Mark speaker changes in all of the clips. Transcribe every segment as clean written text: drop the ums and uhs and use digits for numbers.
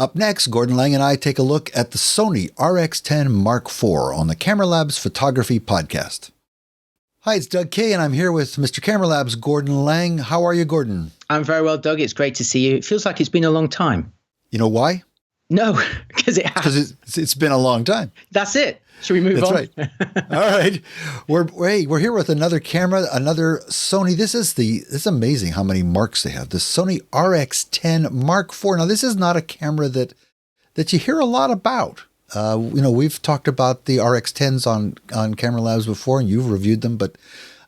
Speaker 1: Up next, Gordon Lang and I take a look at the Sony RX10 Mark IV on the Camera Labs Photography Podcast. Hi, it's Doug Kay, and I'm here with Mr. Camera Labs, Gordon Lang. How are you, Gordon?
Speaker 2: I'm very well, Doug. It's great to see you. It feels like it's been a long time.
Speaker 1: You know why?
Speaker 2: No, because it has.
Speaker 1: Because it's been a long time.
Speaker 2: That's it. Should we move on?
Speaker 1: That's right. All right. We're here with another camera, another Sony. This is amazing how many marks they have. The Sony RX10 Mark IV. Now, this is not a camera that you hear a lot about. We've talked about the RX10s on Camera Labs before, and you've reviewed them, but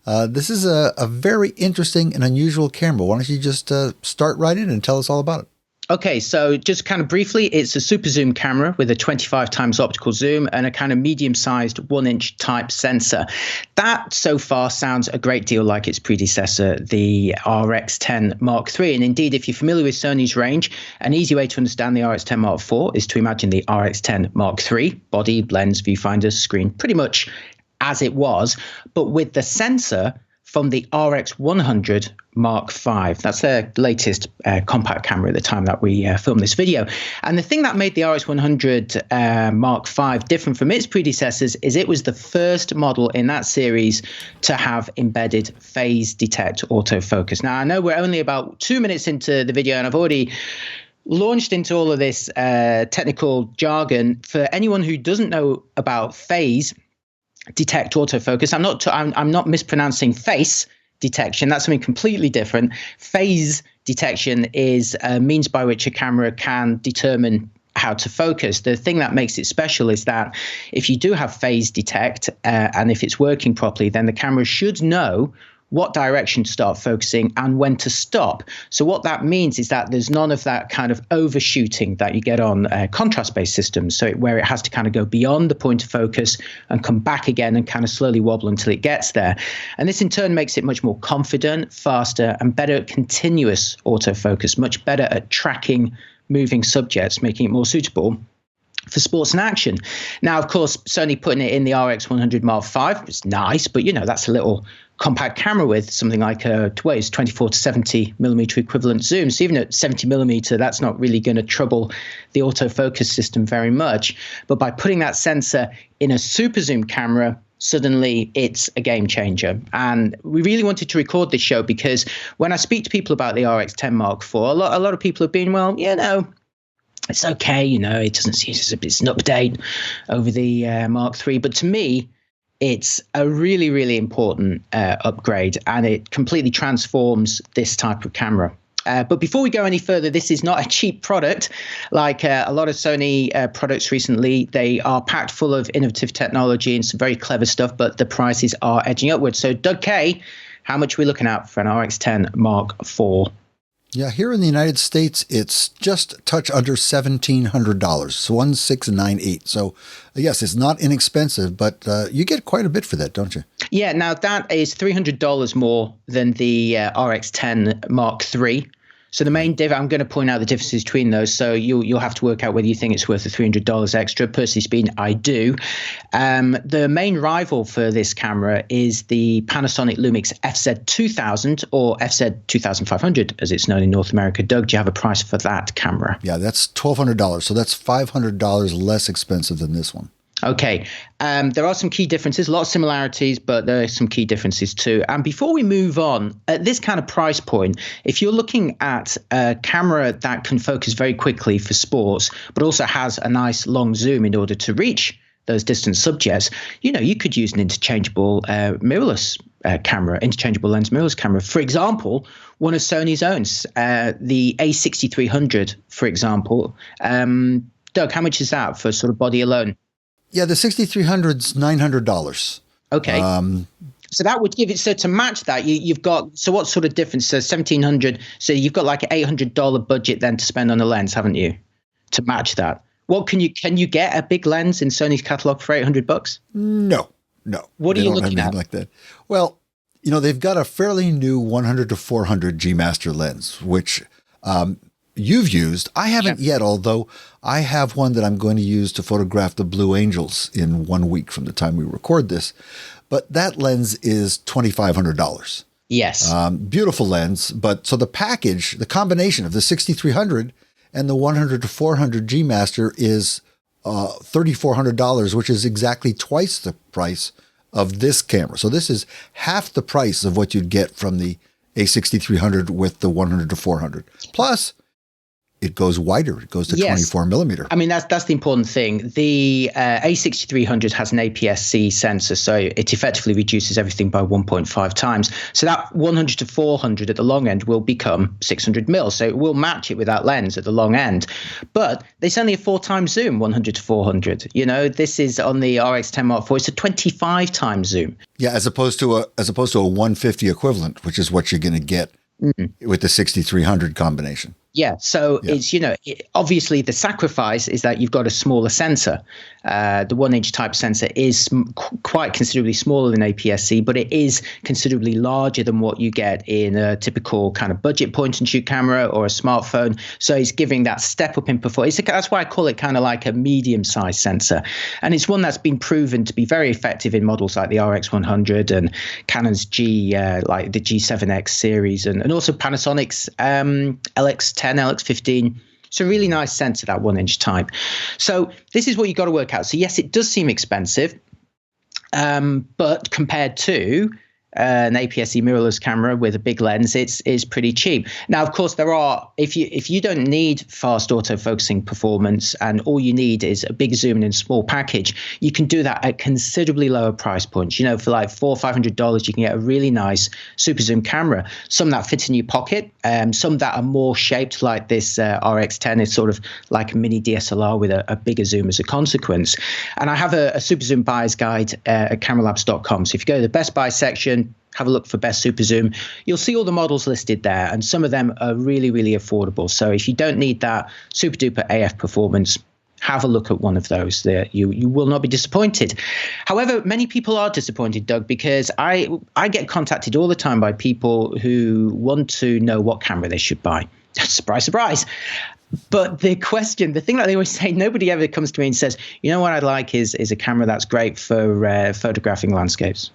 Speaker 1: this is a very interesting and unusual camera. Why don't you just start right in and tell us all about it?
Speaker 2: Okay, so just kind of briefly, it's a super zoom camera with a 25 times optical zoom and a kind of medium-sized 1-inch type sensor. That so far sounds a great deal like its predecessor, the RX10 Mark III. And indeed, if you're familiar with Sony's range, an easy way to understand the RX10 Mark IV is to imagine the RX10 Mark III, body, lens, viewfinder, screen, pretty much as it was, but with the sensor from the RX100 Mark V. That's their latest compact camera at the time that we filmed this video. And the thing that made the RX100 Mark V different from its predecessors is it was the first model in that series to have embedded phase detect autofocus. Now, I know we're only about 2 minutes into the video, and I've already launched into all of this technical jargon. For anyone who doesn't know about phase detect autofocus, I'm not mispronouncing face detection. That's something completely different. Phase detection is a means by which a camera can determine how to focus. The thing that makes it special is that if you do have phase detect and if it's working properly, then the camera should know what direction to start focusing and when to stop. So what that means is that there's none of that kind of overshooting that you get on contrast-based systems, so where it has to kind of go beyond the point of focus and come back again and kind of slowly wobble until it gets there. And this in turn makes it much more confident, faster, and better at continuous autofocus, much better at tracking moving subjects, making it more suitable for sports and action. Now, of course, Sony putting it in the RX100 Mark V is nice, but that's a little compact camera with something like a 24 to 70 millimeter equivalent zoom. So even at 70 millimeter, that's not really going to trouble the autofocus system very much. But by putting that sensor in a super zoom camera, suddenly it's a game changer. And we really wanted to record this show because when I speak to people about the RX10 Mark IV, a lot of people have been, it's okay, it doesn't seem it's an update over the Mark III. But to me, it's a really, really important upgrade, and it completely transforms this type of camera. But before we go any further, this is not a cheap product. Like a lot of Sony products recently, they are packed full of innovative technology and some very clever stuff, but the prices are edging upwards. So Doug Kay, how much are we looking at for an RX10 Mark IV?
Speaker 1: Yeah, here in the United States, it's just a touch under $1,700, so $1,698. So, yes, it's not inexpensive, but you get quite a bit for that, don't you?
Speaker 2: Yeah, now that is $300 more than the RX10 Mark III. So the main I'm going to point out the differences between those. So you'll have to work out whether you think it's worth the $300 extra. Personally speaking, I do. The main rival for this camera is the Panasonic Lumix FZ2000 or FZ2500, as it's known in North America. Doug, do you have a price for that camera?
Speaker 1: Yeah, that's $1,200. So that's $500 less expensive than this one.
Speaker 2: Okay, there are some key differences, a lot of similarities, but there are some key differences too. And before we move on, at this kind of price point, if you're looking at a camera that can focus very quickly for sports, but also has a nice long zoom in order to reach those distant subjects, you could use an interchangeable mirrorless camera, interchangeable lens mirrorless camera. For example, one of Sony's own, the A6300, for example. Doug, how much is that for sort of body alone?
Speaker 1: Yeah, the 6300's $900.
Speaker 2: Okay. So that would give it, so to match that, you've got, so what sort of difference? So 1,700, so you've got like an $800 budget then to spend on a lens, haven't you? To match that. What can you get a big lens in Sony's catalog for $800?
Speaker 1: No.
Speaker 2: What are you looking at?
Speaker 1: Like that. Well, they've got a fairly new 100 to 400 G Master lens, which you've used. I haven't yet, although I have one that I'm going to use to photograph the Blue Angels in 1 week from the time we record this. But that lens is $2,500.
Speaker 2: Yes.
Speaker 1: Beautiful lens. But so the package, the combination of the 6300 and the 100 to 400 G Master is $3,400, which is exactly twice the price of this camera. So this is half the price of what you'd get from the A6300 with the 100 to 400. Plus, it goes wider. It goes to 24 millimeter.
Speaker 2: I mean, that's the important thing. The A6300 has an APS-C sensor, so it effectively reduces everything by 1.5 times. So that 100 to 400 at the long end will become 600 mil. So it will match it with that lens at the long end. But there's only a 4-time zoom, 100 to 400. You know, this is on the RX10 Mark IV. It's a 25 times zoom.
Speaker 1: Yeah, as opposed to a 150 equivalent, which is what you're going to get with the 6300 combination.
Speaker 2: Yeah, so it's, obviously the sacrifice is that you've got a smaller sensor. The 1-inch type sensor is quite considerably smaller than APS-C, but it is considerably larger than what you get in a typical kind of budget point-and-shoot camera or a smartphone. So it's giving that step up in performance. That's why I call it kind of like a medium-sized sensor. And it's one that's been proven to be very effective in models like the RX100 and Canon's like the G7X series, and also Panasonic's LX10, LX15. It's a really nice sensor, that 1-inch type. So this is what you got to work out. So yes, it does seem expensive, but compared to an APS-C mirrorless camera with a big lens, it's pretty cheap. Now, of course, there are, if you don't need fast autofocusing performance and all you need is a big zoom in a small package, you can do that at considerably lower price points. You know, for like $400 or $500, you can get a really nice super zoom camera. Some that fit in your pocket, some that are more shaped like this RX10 is sort of like a mini DSLR with a bigger zoom as a consequence. And I have a super zoom buyer's guide at cameralabs.com. So if you go to the Best Buy section, have a look for best super zoom, you'll see all the models listed there, and some of them are really, really affordable. So if you don't need that super duper AF performance, have a look at one of those. You will not be disappointed. However, many people are disappointed, Doug, because I get contacted all the time by people who want to know what camera they should buy. Surprise, surprise. But the thing that they always say, nobody ever comes to me and says, you know what I'd like is a camera that's great for photographing landscapes.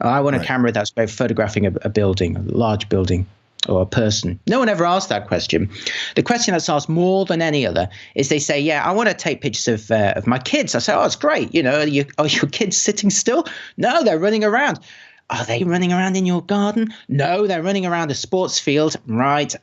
Speaker 2: I want a camera that's both photographing a building, a large building, or a person. No one ever asked that question. The question that's asked more than any other is they say, I want to take pictures of my kids. I say, it's great. You know, are your kids sitting still? No, they're running around. Are they running around in your garden? No, they're running around a sports field. Right.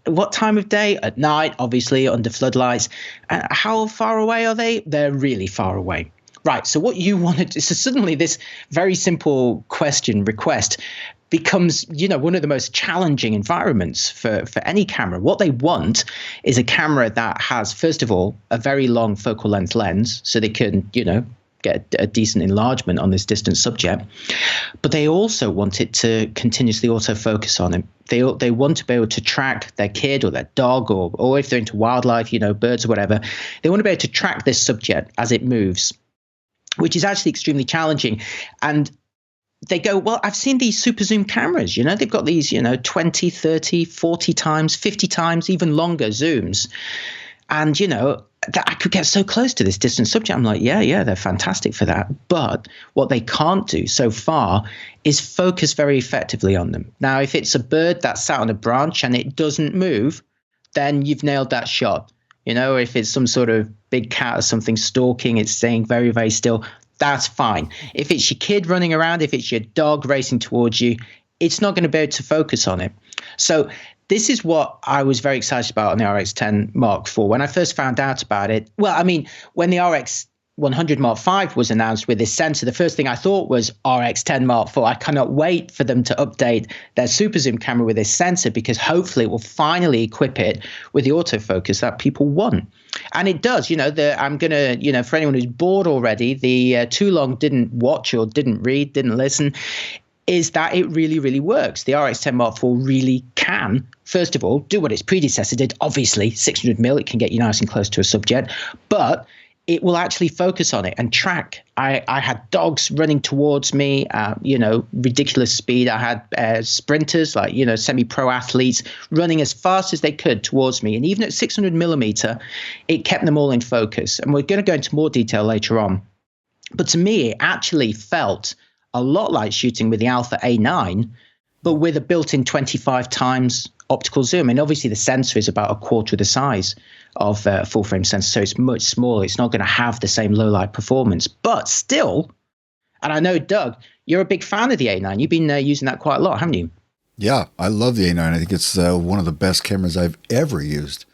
Speaker 2: What time of day? At night, obviously, under floodlights. How far away are they? They're really far away. Right. So what you wanted to, so suddenly this very simple request becomes, one of the most challenging environments for any camera. What they want is a camera that has, first of all, a very long focal length lens so they can, get a decent enlargement on this distant subject. But they also want it to continuously autofocus on it. They want to be able to track their kid or their dog or if they're into wildlife, birds or whatever, they want to be able to track this subject as it moves, which is actually extremely challenging. And they go, well, I've seen these super zoom cameras, they've got these, 20, 30, 40 times, 50 times, even longer zooms. And, that I could get so close to this distant subject. I'm like, yeah, they're fantastic for that. But what they can't do so far is focus very effectively on them. Now, if it's a bird that's sat on a branch and it doesn't move, then you've nailed that shot. If it's some sort of big cat or something stalking, it's staying very, very still, that's fine. If it's your kid running around, if it's your dog racing towards you, it's not going to be able to focus on it. So this is what I was very excited about on the RX10 Mark IV. When I first found out about it, when the RX100 Mark V was announced with this sensor, the first thing I thought was RX10 Mark IV. I cannot wait for them to update their super zoom camera with this sensor because hopefully it will finally equip it with the autofocus that people want. And it does. I'm going to, for anyone who's bored already, the too long didn't watch or didn't read, didn't listen, is that it really, really works. The RX10 Mark IV really can, first of all, do what its predecessor did. Obviously, 600 mil, it can get you nice and close to a subject, but it will actually focus on it and track. I had dogs running towards me at, ridiculous speed. I had sprinters, like, semi-pro athletes running as fast as they could towards me. And even at 600 millimeter, it kept them all in focus. And we're going to go into more detail later on. But to me, it actually felt a lot like shooting with the Alpha A9, but with a built-in 25 times optical zoom. And obviously the sensor is about a quarter of the size of a full frame sensor, so it's much smaller. It's not going to have the same low light performance, but still, and I know, Doug, you're a big fan of the A9. You've been using that quite a lot, haven't you?
Speaker 1: Yeah, I love the A9. I think it's one of the best cameras I've ever used.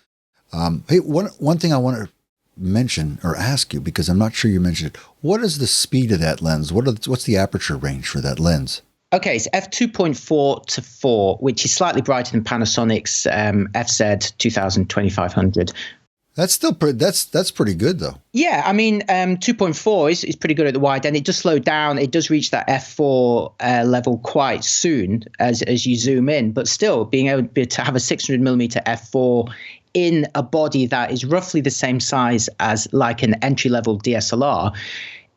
Speaker 1: Hey, one thing I want to mention or ask you, because I'm not sure you mentioned it. What is the speed of that lens? What's the aperture range for that lens?
Speaker 2: Okay, it's f2.4 to 4, which is slightly brighter than Panasonic's FZ 2000-2500.
Speaker 1: That's still that's pretty good though.
Speaker 2: Yeah, I mean, 2.4 is pretty good at the wide, and it does slow down. It does reach that f4 level quite soon as you zoom in, but still being able to have a 600 millimeter f4 in a body that is roughly the same size as like an entry level DSLR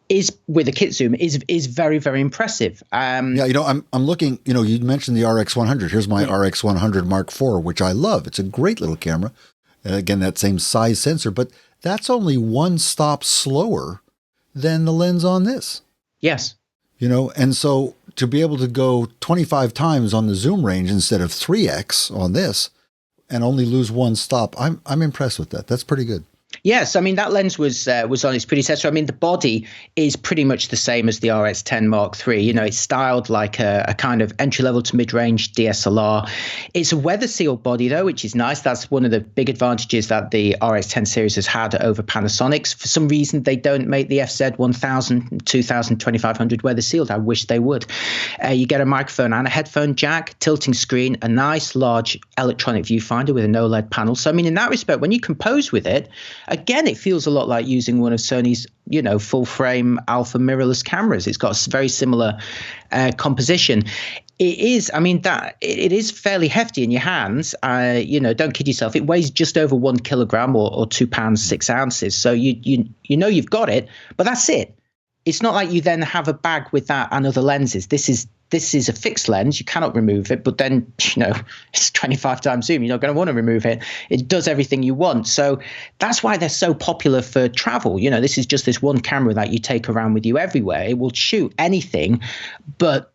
Speaker 2: is with a kit zoom is very, very impressive.
Speaker 1: Yeah, I'm looking, you mentioned the RX100. Here's my RX100 Mark IV, which I love. It's a great little camera. Again, that same size sensor, but that's only one stop slower than the lens on this.
Speaker 2: Yes.
Speaker 1: And so to be able to go 25 times on the zoom range instead of 3x on this and only lose one stop, I'm impressed with that. That's pretty good.
Speaker 2: Yes, I mean, that lens was on its predecessor. I mean, the body is pretty much the same as the RX10 Mark III. It's styled like a kind of entry-level to mid-range DSLR. It's a weather-sealed body, though, which is nice. That's one of the big advantages that the RX10 series has had over Panasonic's. For some reason, they don't make the FZ 1000, 2000, 2500 weather-sealed. I wish they would. You get a microphone and a headphone jack, tilting screen, a nice, large electronic viewfinder with an OLED panel. So, I mean, in that respect, when you compose with it, again, it feels a lot like using one of Sony's, full frame alpha mirrorless cameras. It's got a very similar composition. It is fairly hefty in your hands. Don't kid yourself. It weighs just over 1 kilogram or 2 pounds, 6 ounces. So you've got it, but that's it. It's not like you then have a bag with that and other lenses. This is a fixed lens. You cannot remove it, but then, it's 25 times zoom. You're not going to want to remove it. It does everything you want. So that's why they're so popular for travel. This is just this one camera that you take around with you everywhere. It will shoot anything. But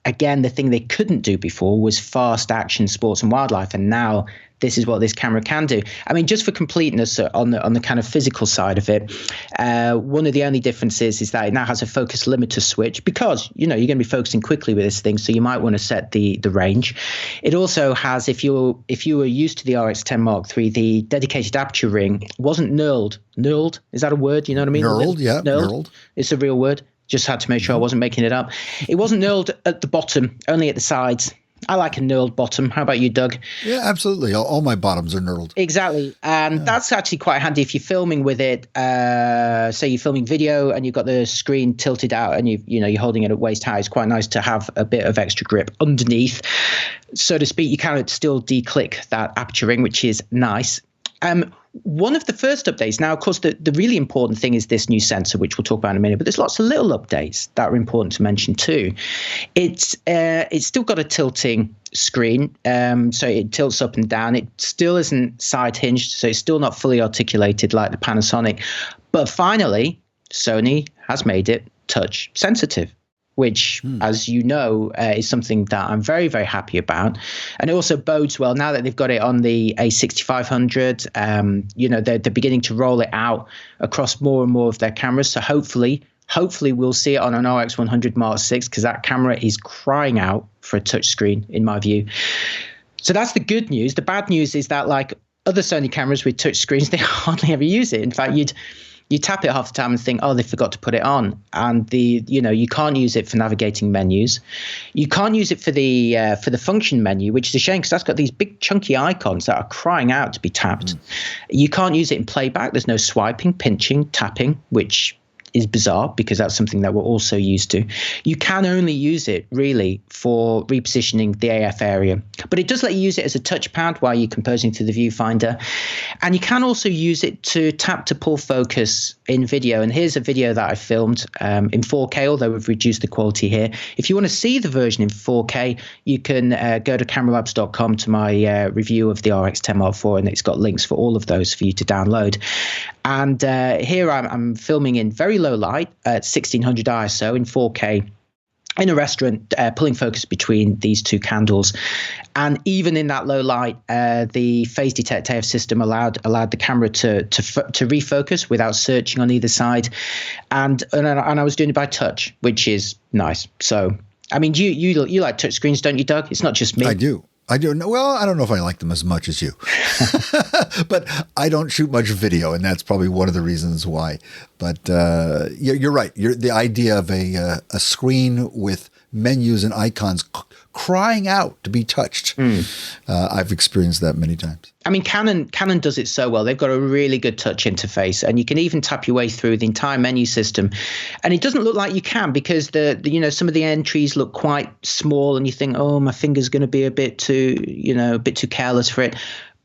Speaker 2: again, the thing they couldn't do before was fast action, sports and wildlife. And now this is what this camera can do. I mean, just for completeness on the kind of physical side of it, one of the only differences is that it now has a focus limiter switch because, you're going to be focusing quickly with this thing, so you might want to set the range. It also has, if you were used to the RX10 Mark III, the dedicated aperture ring wasn't knurled. Knurled? Is that a word? You know what I mean?
Speaker 1: Knurled, yeah. Knurled.
Speaker 2: It's a real word. Just had to make sure I wasn't making it up. It wasn't knurled at the bottom, only at the sides. I like a knurled bottom. How about you, Doug?
Speaker 1: Yeah, absolutely. All my bottoms are knurled.
Speaker 2: Exactly. And that's actually quite handy if you're filming with it. Say you're filming video and you've got the screen tilted out and you're holding it at waist high. It's quite nice to have a bit of extra grip underneath. So to speak, you can still declick that aperture ring, which is nice. One of the first updates, now, of course, the really important thing is this new sensor, which we'll talk about in a minute, but there's lots of little updates that are important to mention too. It's still got a tilting screen, so it tilts up and down. It still isn't side hinged, so it's still not fully articulated like the Panasonic. But finally, Sony has made it touch sensitive, which, as you know, is something that I'm very, very happy about. And it also bodes well now that they've got it on the A6500. They're beginning to roll it out across more and more of their cameras. So hopefully we'll see it on an RX100 Mark VI, because that camera is crying out for a touch screen, in my view. So that's the good news. The bad news is that, like other Sony cameras with touch screens, they hardly ever use it. In fact, you tap it half the time and think, oh, they forgot to put it on. And you can't use it for navigating menus. You can't use it for the function menu, which is a shame because that's got these big chunky icons that are crying out to be tapped. You can't use it in playback. There's no swiping, pinching, tapping, which is bizarre because that's something that we're also used to. You can only use it really for repositioning the AF area, but it does let you use it as a touchpad while you're composing through the viewfinder. And you can also use it to tap to pull focus in video. And here's a video that I filmed in 4K, although we've reduced the quality here. If you want to see the version in 4K, you can go to cameralabs.com to my review of the RX10 Mark IV, and it's got links for all of those for you to download. And here I'm filming in very low light at 1600 ISO in 4K in a restaurant, pulling focus between these two candles. And even in that low light, the phase detect AF system allowed the camera to refocus without searching on either side. And I was doing it by touch, which is nice. So, I mean, you like touch screens, don't you, Doug? It's not just me.
Speaker 1: I do. Well, I don't know if I like them as much as you, but I don't shoot much video, and that's probably one of the reasons why. But you're right. The idea of a screen with menus and icons crying out to be touched. I've experienced that many times.
Speaker 2: I mean, Canon does it so well. They've got a really good touch interface, and you can even tap your way through the entire menu system. And it doesn't look like you can, because the some of the entries look quite small, and you think, oh, my finger's going to be a bit too careless for it.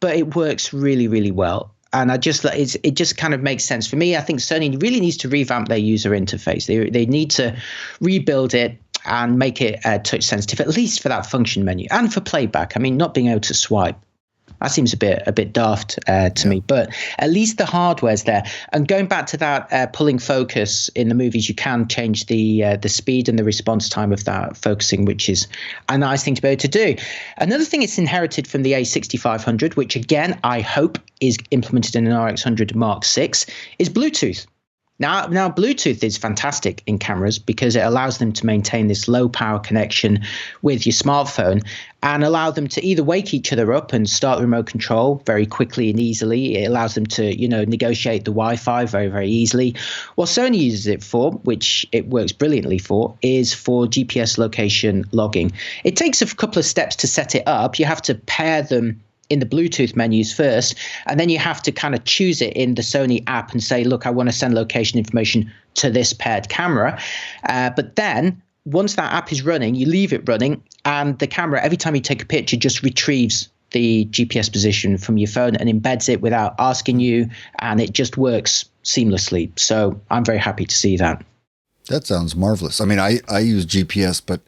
Speaker 2: But it works really, really well. And it just kind of makes sense for me. I think Sony really needs to revamp their user interface. They need to rebuild it and make it touch sensitive, at least for that function menu and for playback. I mean, not being able to swipe, that seems a bit daft to me, but at least the hardware's there. And going back to that pulling focus in the movies, you can change the speed and the response time of that focusing, which is a nice thing to be able to do. Another thing it's inherited from the A6500, which again I hope is implemented in an RX100 Mark VI, is Bluetooth. Now, Bluetooth is fantastic in cameras because it allows them to maintain this low power connection with your smartphone and allow them to either wake each other up and start the remote control very quickly and easily. It allows them to, negotiate the Wi-Fi very, very easily. What Sony uses it for, which it works brilliantly for, is for GPS location logging. It takes a couple of steps to set it up. You have to pair them in the Bluetooth menus first, and then you have to kind of choose it in the Sony app and say, look, I want to send location information to this paired camera. But then once that app is running, you leave it running, and the camera, every time you take a picture, just retrieves the GPS position from your phone and embeds it without asking you, and it just works seamlessly. So I'm very happy to see that.
Speaker 1: That sounds marvelous. I mean, I use GPS, but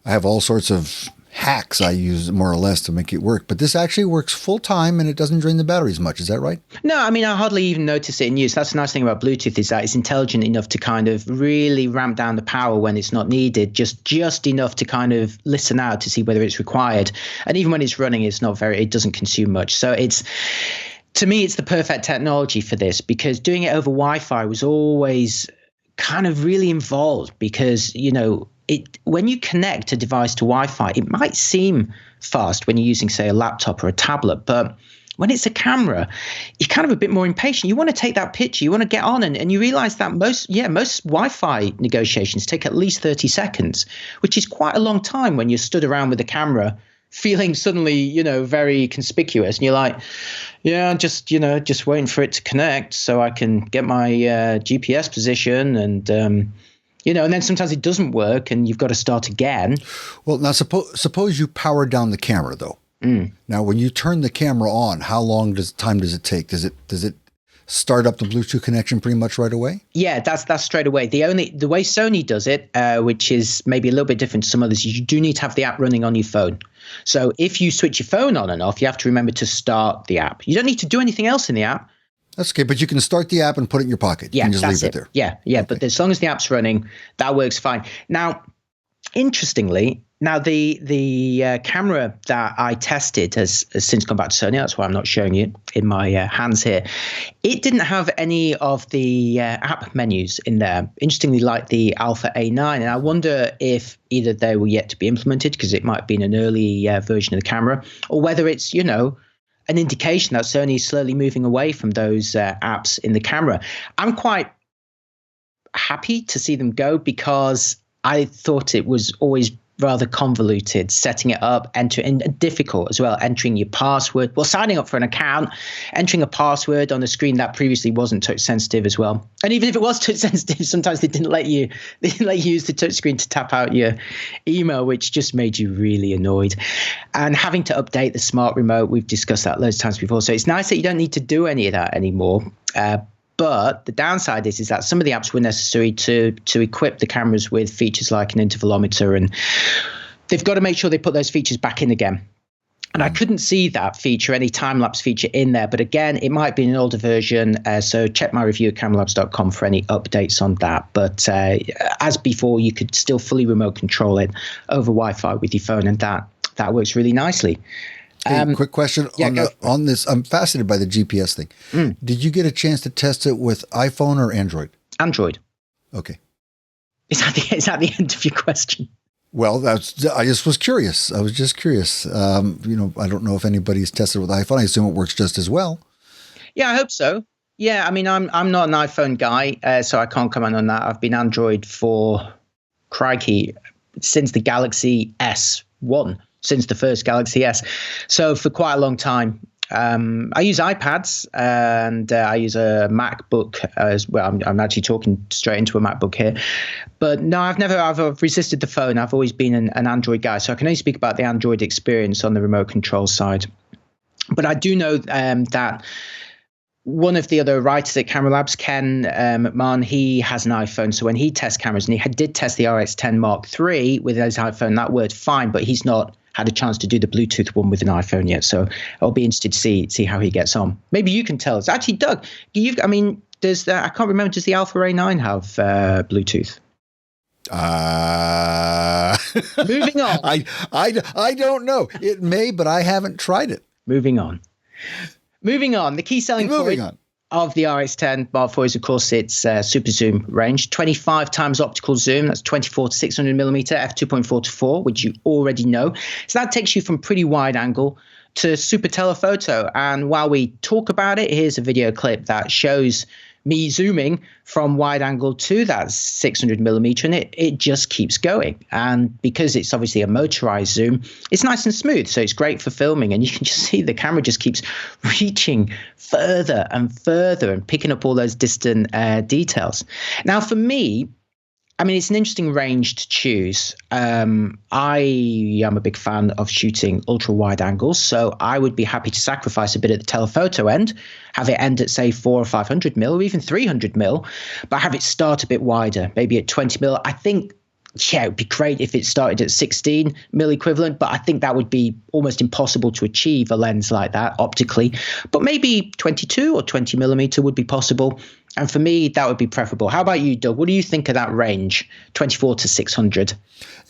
Speaker 1: I have all sorts of hacks I use more or less to make it work. But this actually works full time, and it doesn't drain the battery as much. Is that right?
Speaker 2: No, I mean, I hardly even notice it in use. That's the nice thing about Bluetooth, is that it's intelligent enough to kind of really ramp down the power when it's not needed, just enough to kind of listen out to see whether it's required. And even when it's running, it doesn't consume much. So to me, it's the perfect technology for this, because doing it over Wi-Fi was always kind of really involved, because, when you connect a device to Wi-Fi, it might seem fast when you're using, say, a laptop or a tablet, but when it's a camera, you're kind of a bit more impatient. You want to take that picture, you want to get on, and you realize that most Wi-Fi negotiations take at least 30 seconds, which is quite a long time when you're stood around with the camera feeling suddenly, very conspicuous, and you're like, yeah, just waiting for it to connect so I can get my GPS position, and and then sometimes it doesn't work and you've got to start again.
Speaker 1: Well, now suppose you power down the camera though. Now, when you turn the camera on, how long does it take? Does it start up the Bluetooth connection pretty much right away?
Speaker 2: Yeah, that's straight away. The way Sony does it, which is maybe a little bit different to some others, you do need to have the app running on your phone. So if you switch your phone on and off, you have to remember to start the app. You don't need to do anything else in the app.
Speaker 1: That's okay, but you can start the app and put it in your pocket. You can just leave it there.
Speaker 2: Yeah, okay. But as long as the app's running, that works fine. Now, interestingly, the camera that I tested has since gone back to Sony. That's why I'm not showing you in my hands here. It didn't have any of the app menus in there, interestingly, like the Alpha A9. And I wonder if either they were yet to be implemented, because it might have been an early version of the camera, or whether it's, an indication that Sony is slowly moving away from those apps in the camera. I'm quite happy to see them go, because I thought it was always rather convoluted, setting it up, and difficult as well, entering your password. Well, signing up for an account, entering a password on a screen that previously wasn't touch sensitive as well. And even if it was touch sensitive, sometimes they didn't let you use the touch screen to tap out your email, which just made you really annoyed. And having to update the smart remote, we've discussed that loads of times before. So it's nice that you don't need to do any of that anymore. But the downside is that some of the apps were necessary to equip the cameras with features like an intervalometer, and they've got to make sure they put those features back in again. And I couldn't see that feature, any time-lapse feature in there. But again, it might be an older version. So check my review at cameralabs.com for any updates on that. But as before, you could still fully remote control it over Wi-Fi with your phone. And that works really nicely.
Speaker 1: Hey, quick question on this. I'm fascinated by the GPS thing. Did you get a chance to test it with iPhone or Android?
Speaker 2: Android.
Speaker 1: Okay.
Speaker 2: Is that the end of your question?
Speaker 1: Well, I just was curious. I was just curious. I don't know if anybody's tested with iPhone. I assume it works just as well.
Speaker 2: Yeah, I hope so. Yeah, I mean, I'm not an iPhone guy, so I can't comment on that. I've been Android for, crikey, since the Galaxy S1, since the first Galaxy S. So for quite a long time. I use iPads and I use a MacBook as well. I'm actually talking straight into a MacBook here, but no, I've resisted the phone. I've always been an Android guy, so I can only speak about the Android experience on the remote control side. But I do know that one of the other writers at Camera Labs, Ken McMahon, he has an iPhone. So when he tests cameras, and he did test the RX10 Mark IV with his iPhone, that worked fine, but he's not had a chance to do the Bluetooth one with an iPhone yet. So I'll be interested to see how he gets on. Maybe you can tell us. Actually, Doug, does I can't remember, does the Alpha A9 have Bluetooth? Moving on.
Speaker 1: I don't know. It may, but I haven't tried it.
Speaker 2: Moving on. The key selling point of the RX10 Mark IV is, of course, its super zoom range, 25 times optical zoom. That's 24 to 600 millimeter, f2.4 to 4, which you already know. So that takes you from pretty wide angle to super telephoto. And while we talk about it, here's a video clip that shows me zooming from wide angle to that 600 millimeter, and it just keeps going. And because it's obviously a motorized zoom, it's nice and smooth. So it's great for filming, and you can just see the camera just keeps reaching further and further and picking up all those distant details. Now, for me, I mean, it's an interesting range to choose. I am a big fan of shooting ultra wide angles, so I would be happy to sacrifice a bit at the telephoto end, have it end at, say, 400 or 500 mil, or even 300 mil, but have it start a bit wider, maybe at 20 mil. I think, yeah, it would be great if it started at 16 mil equivalent, but I think that would be almost impossible to achieve a lens like that optically. But maybe 22 or 20 millimeter would be possible. And for me, that would be preferable. How about you, Doug? What do you think of that range, 24 to 600?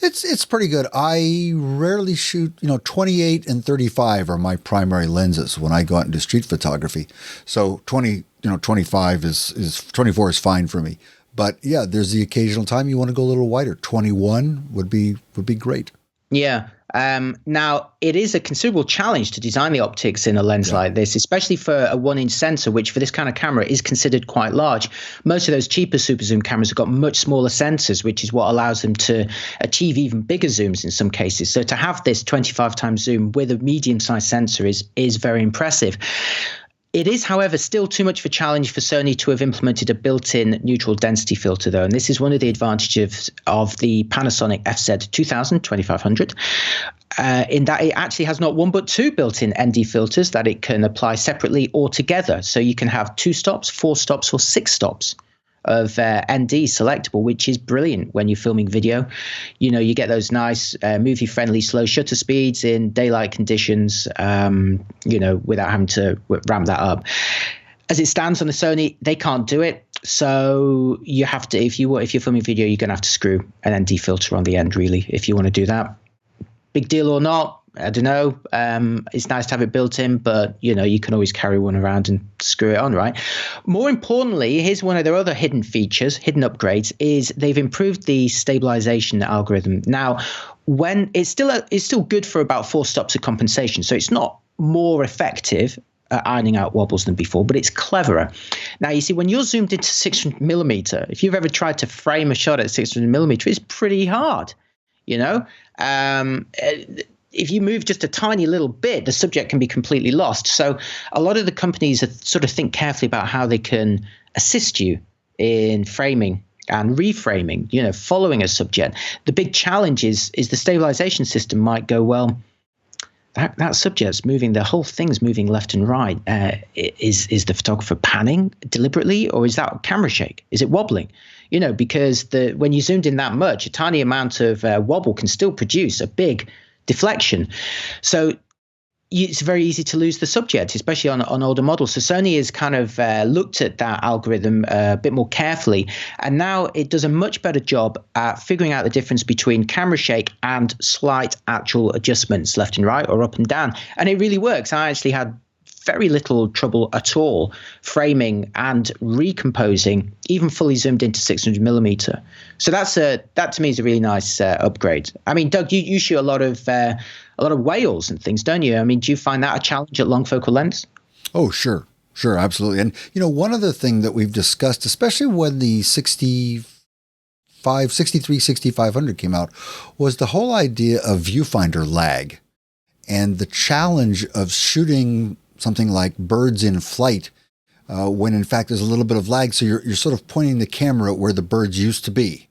Speaker 1: It's pretty good. I rarely shoot, 28 and 35 are my primary lenses when I go out and do street photography. So 25 is 24 is fine for me. But yeah, there's the occasional time you want to go a little wider. 21 would be great.
Speaker 2: Yeah. Now, it is a considerable challenge to design the optics in a lens like this, especially for a 1-inch sensor, which for this kind of camera is considered quite large. Most of those cheaper super zoom cameras have got much smaller sensors, which is what allows them to achieve even bigger zooms in some cases. So to have this 25 times zoom with a medium-sized sensor is very impressive. It is, however, still too much of a challenge for Sony to have implemented a built-in neutral density filter, though. And this is one of the advantages of the Panasonic FZ2000 2500, in that it actually has not one but two built-in ND filters that it can apply separately or together. So you can have 2 stops, 4 stops, or 6 stops of ND selectable, which is brilliant when you're filming video. You get those nice movie-friendly slow shutter speeds in daylight conditions, without having to ramp that up. As it stands on the Sony, they can't do it. So you have to, if you're filming video, you're going to have to screw an ND filter on the end, really, if you want to do that. Big deal or not, I don't know. It's nice to have it built in, but you can always carry one around and screw it on, right? More importantly, here's one of their other hidden features, hidden upgrades, is they've improved the stabilization algorithm. Now, when it's still good for about 4 stops of compensation, so it's not more effective at ironing out wobbles than before, but it's cleverer. Now, you see, when you're zoomed into 600 millimeter, if you've ever tried to frame a shot at 600 millimeter, it's pretty hard, if you move just a tiny little bit, the subject can be completely lost. So a lot of the companies sort of think carefully about how they can assist you in framing and reframing, following a subject. The big challenge is the stabilization system might go, well, that subject's moving, the whole thing's moving left and right. Is the photographer panning deliberately, or is that camera shake? Is it wobbling? Because when you zoomed in that much, a tiny amount of wobble can still produce a big deflection. So it's very easy to lose the subject, especially on older models. So Sony has kind of looked at that algorithm a bit more carefully, and now it does a much better job at figuring out the difference between camera shake and slight actual adjustments left and right or up and down. And it really works. I actually had very little trouble at all framing and recomposing, even fully zoomed into 600 millimeter. So that to me is a really nice upgrade. I mean, Doug, you shoot a lot of whales and things, don't you? I mean, do you find that a challenge at long focal lengths?
Speaker 1: Oh, sure, absolutely. And one other thing that we've discussed, especially when the 6500 came out, was the whole idea of viewfinder lag and the challenge of shooting something like birds in flight when in fact there's a little bit of lag. So you're sort of pointing the camera at where the birds used to be.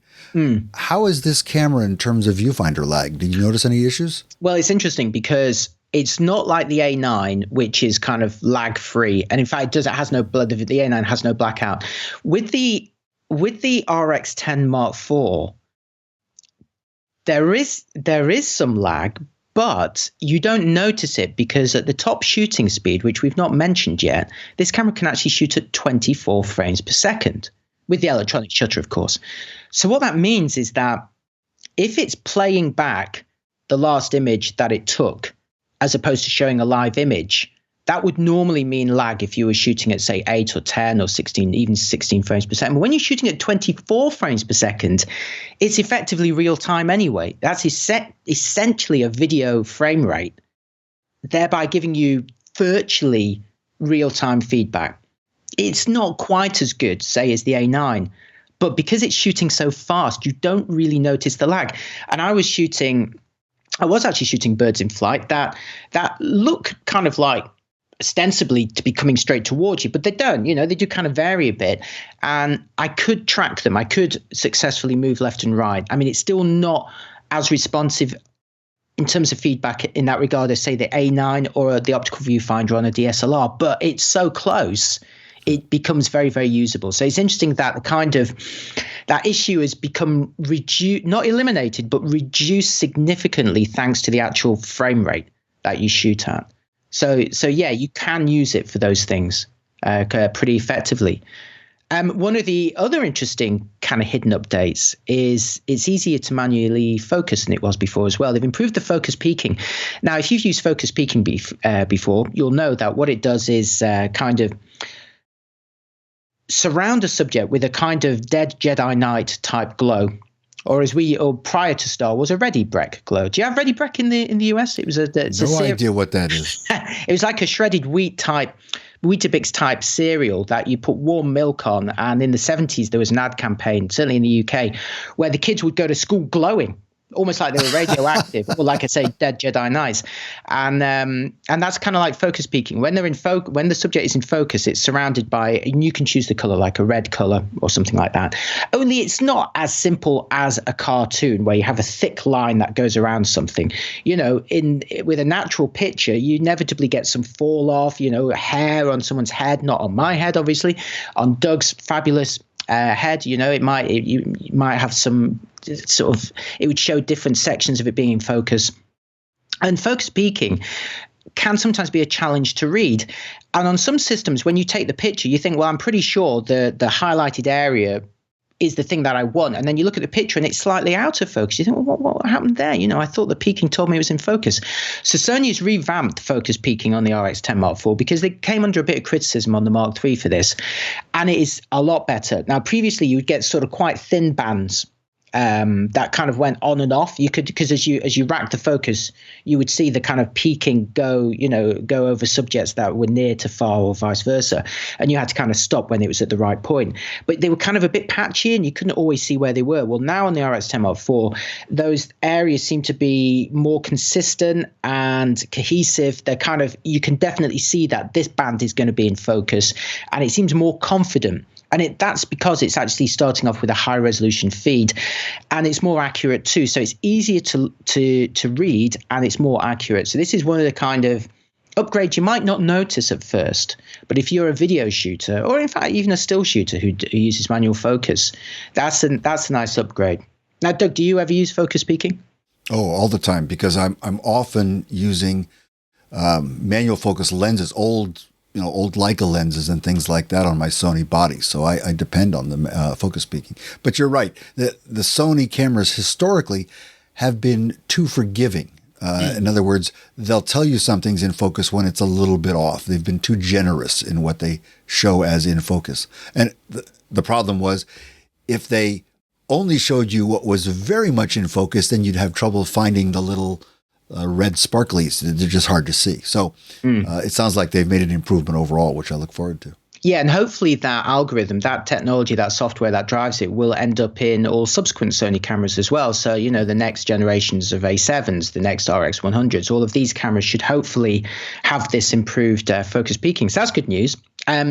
Speaker 1: How is this camera in terms of viewfinder lag? Did you notice any issues? Well,
Speaker 2: it's interesting because it's not like the A9, which is kind of lag free. And in fact, it has no blood. The A9 has no blackout. With the RX10 Mark IV, there is some lag, but you don't notice it because at the top shooting speed, which we've not mentioned yet, this camera can actually shoot at 24 frames per second with the electronic shutter, of course. So what that means is that if it's playing back the last image that it took, as opposed to showing a live image, that would normally mean lag if you were shooting at, say, 8 or 10 or 16, even 16 frames per second. But when you're shooting at 24 frames per second, it's effectively real time anyway. That's essentially a video frame rate, thereby giving you virtually real time feedback. It's not quite as good, say, as the A9, but because it's shooting so fast, you don't really notice the lag. And I was actually shooting birds in flight that look kind of like ostensibly to be coming straight towards you, but they don't. They do kind of vary a bit. And I could track them. I could successfully move left and right. I mean, it's still not as responsive in terms of feedback in that regard as, say, the A9 or the optical viewfinder on a DSLR, but it's so close, it becomes very, very usable. So it's interesting that that issue has become not eliminated, but reduced significantly thanks to the actual frame rate that you shoot at. So yeah, you can use it for those things pretty effectively. One of the other interesting kind of hidden updates is it's easier to manually focus than it was before as well. They've improved the focus peaking. Now, if you've used focus peaking before, you'll know that what it does is kind of surround a subject with a kind of dead Jedi Knight type glow, or prior to Star Wars, a Ready Brek glow. Do you have Ready Brek in the US? It was
Speaker 1: no idea what that is.
Speaker 2: It was like a shredded Weetabix type cereal that you put warm milk on. And in the 70s, there was an ad campaign, certainly in the UK, where the kids would go to school glowing, almost like they were radioactive, or like I say, dead Jedi Knights. And that's kind of like focus peaking. When they're when the subject is in focus, it's surrounded by, and you can choose the color, like a red color or something like that. Only it's not as simple as a cartoon where you have a thick line that goes around something. With a natural picture, you inevitably get some fall off, hair on someone's head, not on my head, obviously, on Doug's fabulous head. You might have some sort of, it would show different sections of it being in focus. And focus peaking can sometimes be a challenge to read. And on some systems, when you take the picture, you think, well, I'm pretty sure the highlighted area is the thing that I want. And then you look at the picture and it's slightly out of focus. You think, well, what happened there? I thought the peaking told me it was in focus. So Sony has revamped focus peaking on the RX10 Mark IV because they came under a bit of criticism on the Mark III for this. And it is a lot better. Now, previously you would get sort of quite thin bands that kind of went on and off. You could, because as you rack the focus, you would see the kind of peaking go over subjects that were near to far or vice versa. And you had to kind of stop when it was at the right point. But they were kind of a bit patchy and you couldn't always see where they were. Well, now on the RX10 Mark IV, those areas seem to be more consistent and cohesive. They're kind of, you can definitely see that this band is going to be in focus and it seems more confident. And that's because it's actually starting off with a high resolution feed and it's more accurate too. So it's easier to read and it's more accurate. So this is one of the kind of upgrades you might not notice at first. But if you're a video shooter or in fact even a still shooter who uses manual focus, that's a nice upgrade. Now, Doug, do you ever use focus peaking?
Speaker 1: Oh, all the time, because I'm often using manual focus lenses, old Leica lenses and things like that on my Sony body. So I depend on the focus peaking. But you're right. The Sony cameras historically have been too forgiving. In other words, they'll tell you something's in focus when it's a little bit off. They've been too generous in what they show as in focus. And the problem was, if they only showed you what was very much in focus, then you'd have trouble finding the little red sparklies. They're just hard to see. So it sounds like they've made an improvement overall, which I look forward to.
Speaker 2: Yeah, and hopefully that algorithm, that technology, that software that drives it will end up in all subsequent Sony cameras as well. So, the next generations of A7s, the next RX100s, all of these cameras should hopefully have this improved focus peaking. So that's good news.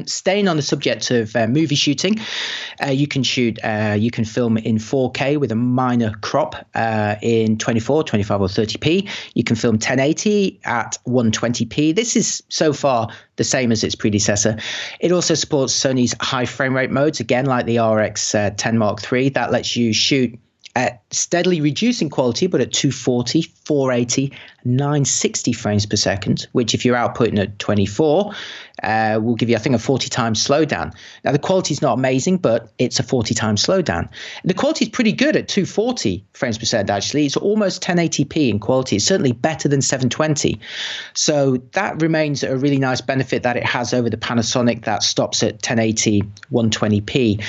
Speaker 2: Staying on the subject of movie shooting, you can film in 4K with a minor crop in 24, 25 or 30p. You can film 1080 at 120p. This is so far the same as its predecessor. It also supports Sony's high frame rate modes, again, like the RX10 Mark III. That lets you shoot at steadily reducing quality, but at 240, 480, 960 frames per second, which if you're outputting at 24, will give you, I think, a 40 times slowdown. Now, the quality is not amazing, but it's a 40 times slowdown. The quality is pretty good at 240 frames per second, actually. It's almost 1080p in quality. It's certainly better than 720. So that remains a really nice benefit that it has over the Panasonic that stops at 1080, 120p.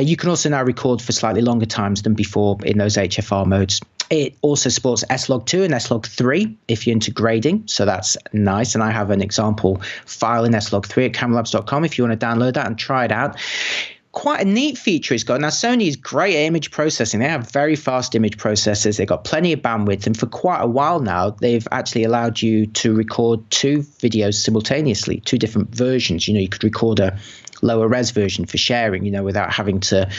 Speaker 2: You can also now record for slightly longer times than before in those HFR modes. It also supports S-Log2 and S-Log3 if you're into grading, so that's nice. And I have an example file in S-Log3 at cameralabs.com if you want to download that and try it out. Quite a neat feature it's got. Now, Sony is great at image processing. They have very fast image processors. They've got plenty of bandwidth. And for quite a while now, they've actually allowed you to record two videos simultaneously, two different versions. You could record a lower res version for sharing, without having to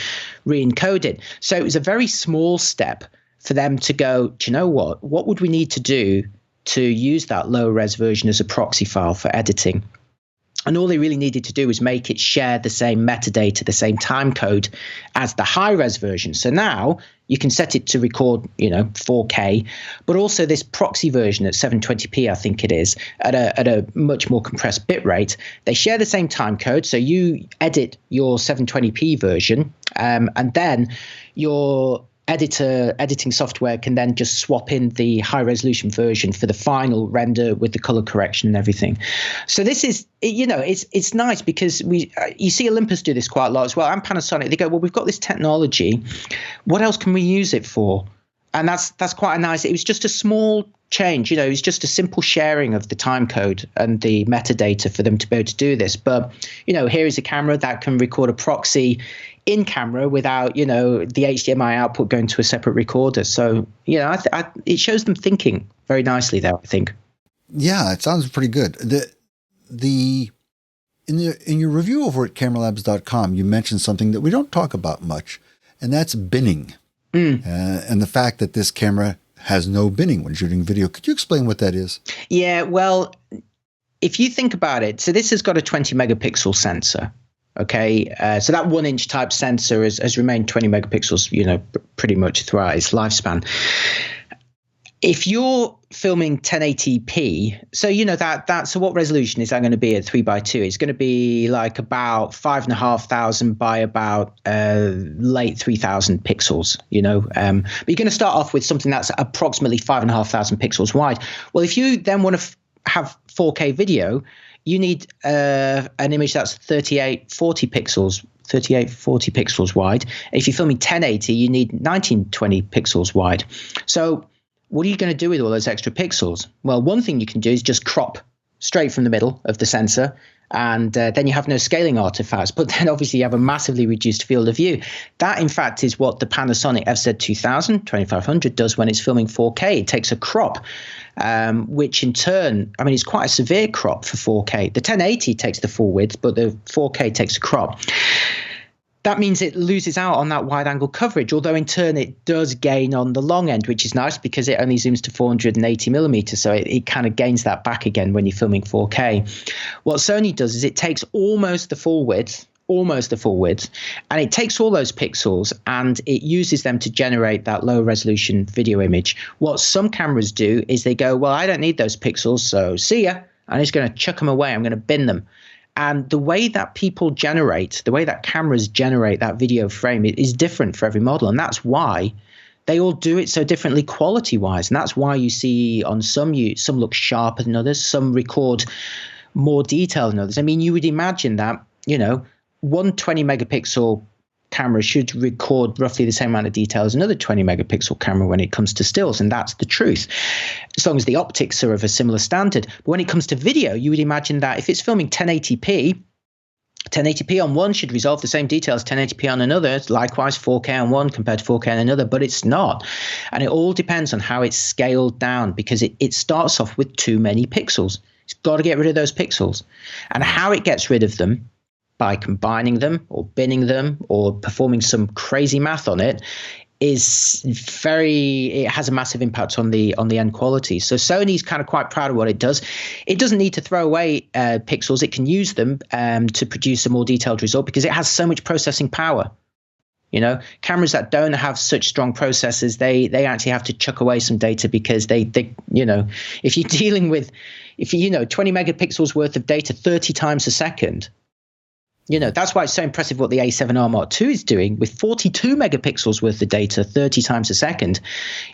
Speaker 2: re-encode it. So it was a very small step for them to go, do you know what would we need to do to use that lower res version as a proxy file for editing? And all they really needed to do was make it share the same metadata, the same time code as the high res version. So now you can set it to record, 4K, but also this proxy version at 720p, I think it is, at a much more compressed bit rate. They share the same time code. So you edit your 720p version, and then your editing software can then just swap in the high resolution version for the final render with the color correction and everything. So this is, it's nice because you see Olympus do this quite a lot as well, and Panasonic. They go, well, we've got this technology. What else can we use it for? And that's quite a nice. It was just a small change. It was just a simple sharing of the time code and the metadata for them to be able to do this. But here is a camera that can record a proxy in camera without, the HDMI output going to a separate recorder. So, it shows them thinking very nicely there, I think.
Speaker 1: Yeah, it sounds pretty good. In your review over at cameralabs.com, you mentioned something that we don't talk about much, and that's binning. And the fact that this camera has no binning when shooting video. Could you explain what that is? Yeah,
Speaker 2: well, if you think about it, so this has got a 20 megapixel sensor. Okay, so that 1-inch type sensor has remained 20 megapixels, pretty much throughout its lifespan. If you're filming 1080p, so so what resolution is that going to be at 3x2? It's going to be like about 5,500 by about late 3,000 pixels, but you're going to start off with something that's approximately 5,500 pixels wide. Well, if you then want to have 4K video, you need an image that's 3840 pixels wide. If you're filming 1080, you need 1920 pixels wide. So what are you going to do with all those extra pixels? Well, one thing you can do is just crop straight from the middle of the sensor, and then you have no scaling artifacts. But then obviously you have a massively reduced field of view. That, in fact, is what the Panasonic FZ2000 2500 does when it's filming 4K. It takes a crop, which in turn, it's quite a severe crop for 4K. The 1080 takes the full width, but the 4K takes a crop. That means it loses out on that wide angle coverage, although in turn it does gain on the long end, which is nice because it only zooms to 480 millimeters. So it kind of gains that back again when you're filming 4K. What Sony does is it takes almost the full width almost the full width, and it takes all those pixels and it uses them to generate that low resolution video image. What some cameras do is they go, well, I don't need those pixels, so see ya. I'm just going to chuck them away. I'm going to bin them. And the way that cameras generate that video frame is different for every model. And that's why they all do it so differently quality-wise. And that's why you see on some look sharper than others, some record more detail than others. I mean, you would imagine that, one 20 megapixel camera should record roughly the same amount of detail as another 20 megapixel camera when it comes to stills, and that's the truth, as long as the optics are of a similar standard. But when it comes to video, you would imagine that if it's filming 1080p on one should resolve the same detail as 1080p on another, likewise 4K on one compared to 4K on another, but it's not. And it all depends on how it's scaled down, because it starts off with too many pixels. It's got to get rid of those pixels. And how it gets rid of them, by combining them or binning them or performing some crazy math on it, it has a massive impact on the end quality. So Sony's kind of quite proud of what it does. It doesn't need to throw away pixels. It can use them to produce a more detailed result because it has so much processing power. Cameras that don't have such strong processors, they actually have to chuck away some data because they if you're dealing with 20 megapixels worth of data 30 times a second, that's why it's so impressive what the A7R Mark II is doing with 42 megapixels worth of data 30 times a second.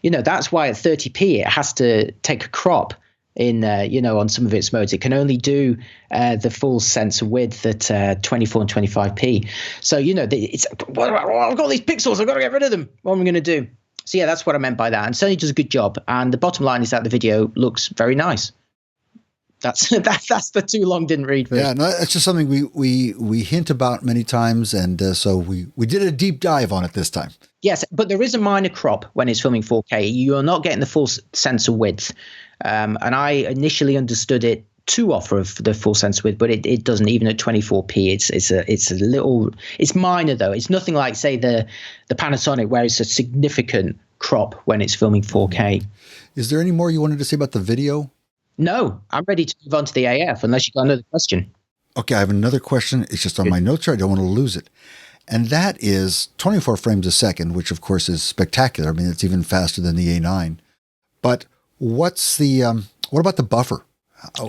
Speaker 2: That's why at 30p it has to take a crop in, on some of its modes. It can only do the full sensor width at 24 and 25p. So, it's, I've got these pixels, I've got to get rid of them. What am I going to do? So, yeah, that's what I meant by that. And Sony does a good job. And the bottom line is that the video looks very nice. That's the too long didn't read version.
Speaker 1: Yeah, no, it's just something we hint about many times, and so we did a deep dive on it this time.
Speaker 2: Yes, but there is a minor crop when it's filming 4K. You are not getting the full sensor width, and I initially understood it to offer the full sensor width, but it doesn't. Even at 24p, it's minor though. It's nothing like, say, the Panasonic, where it's a significant crop when it's filming 4K.
Speaker 1: Is there any more you wanted to say about the video?
Speaker 2: No, I'm ready to move on to the AF unless you've got another question.
Speaker 1: Okay, I have another question. It's just on my notes here. I don't want to lose it. And that is 24 frames a second, which of course is spectacular. I mean, it's even faster than the A9. But what about the buffer?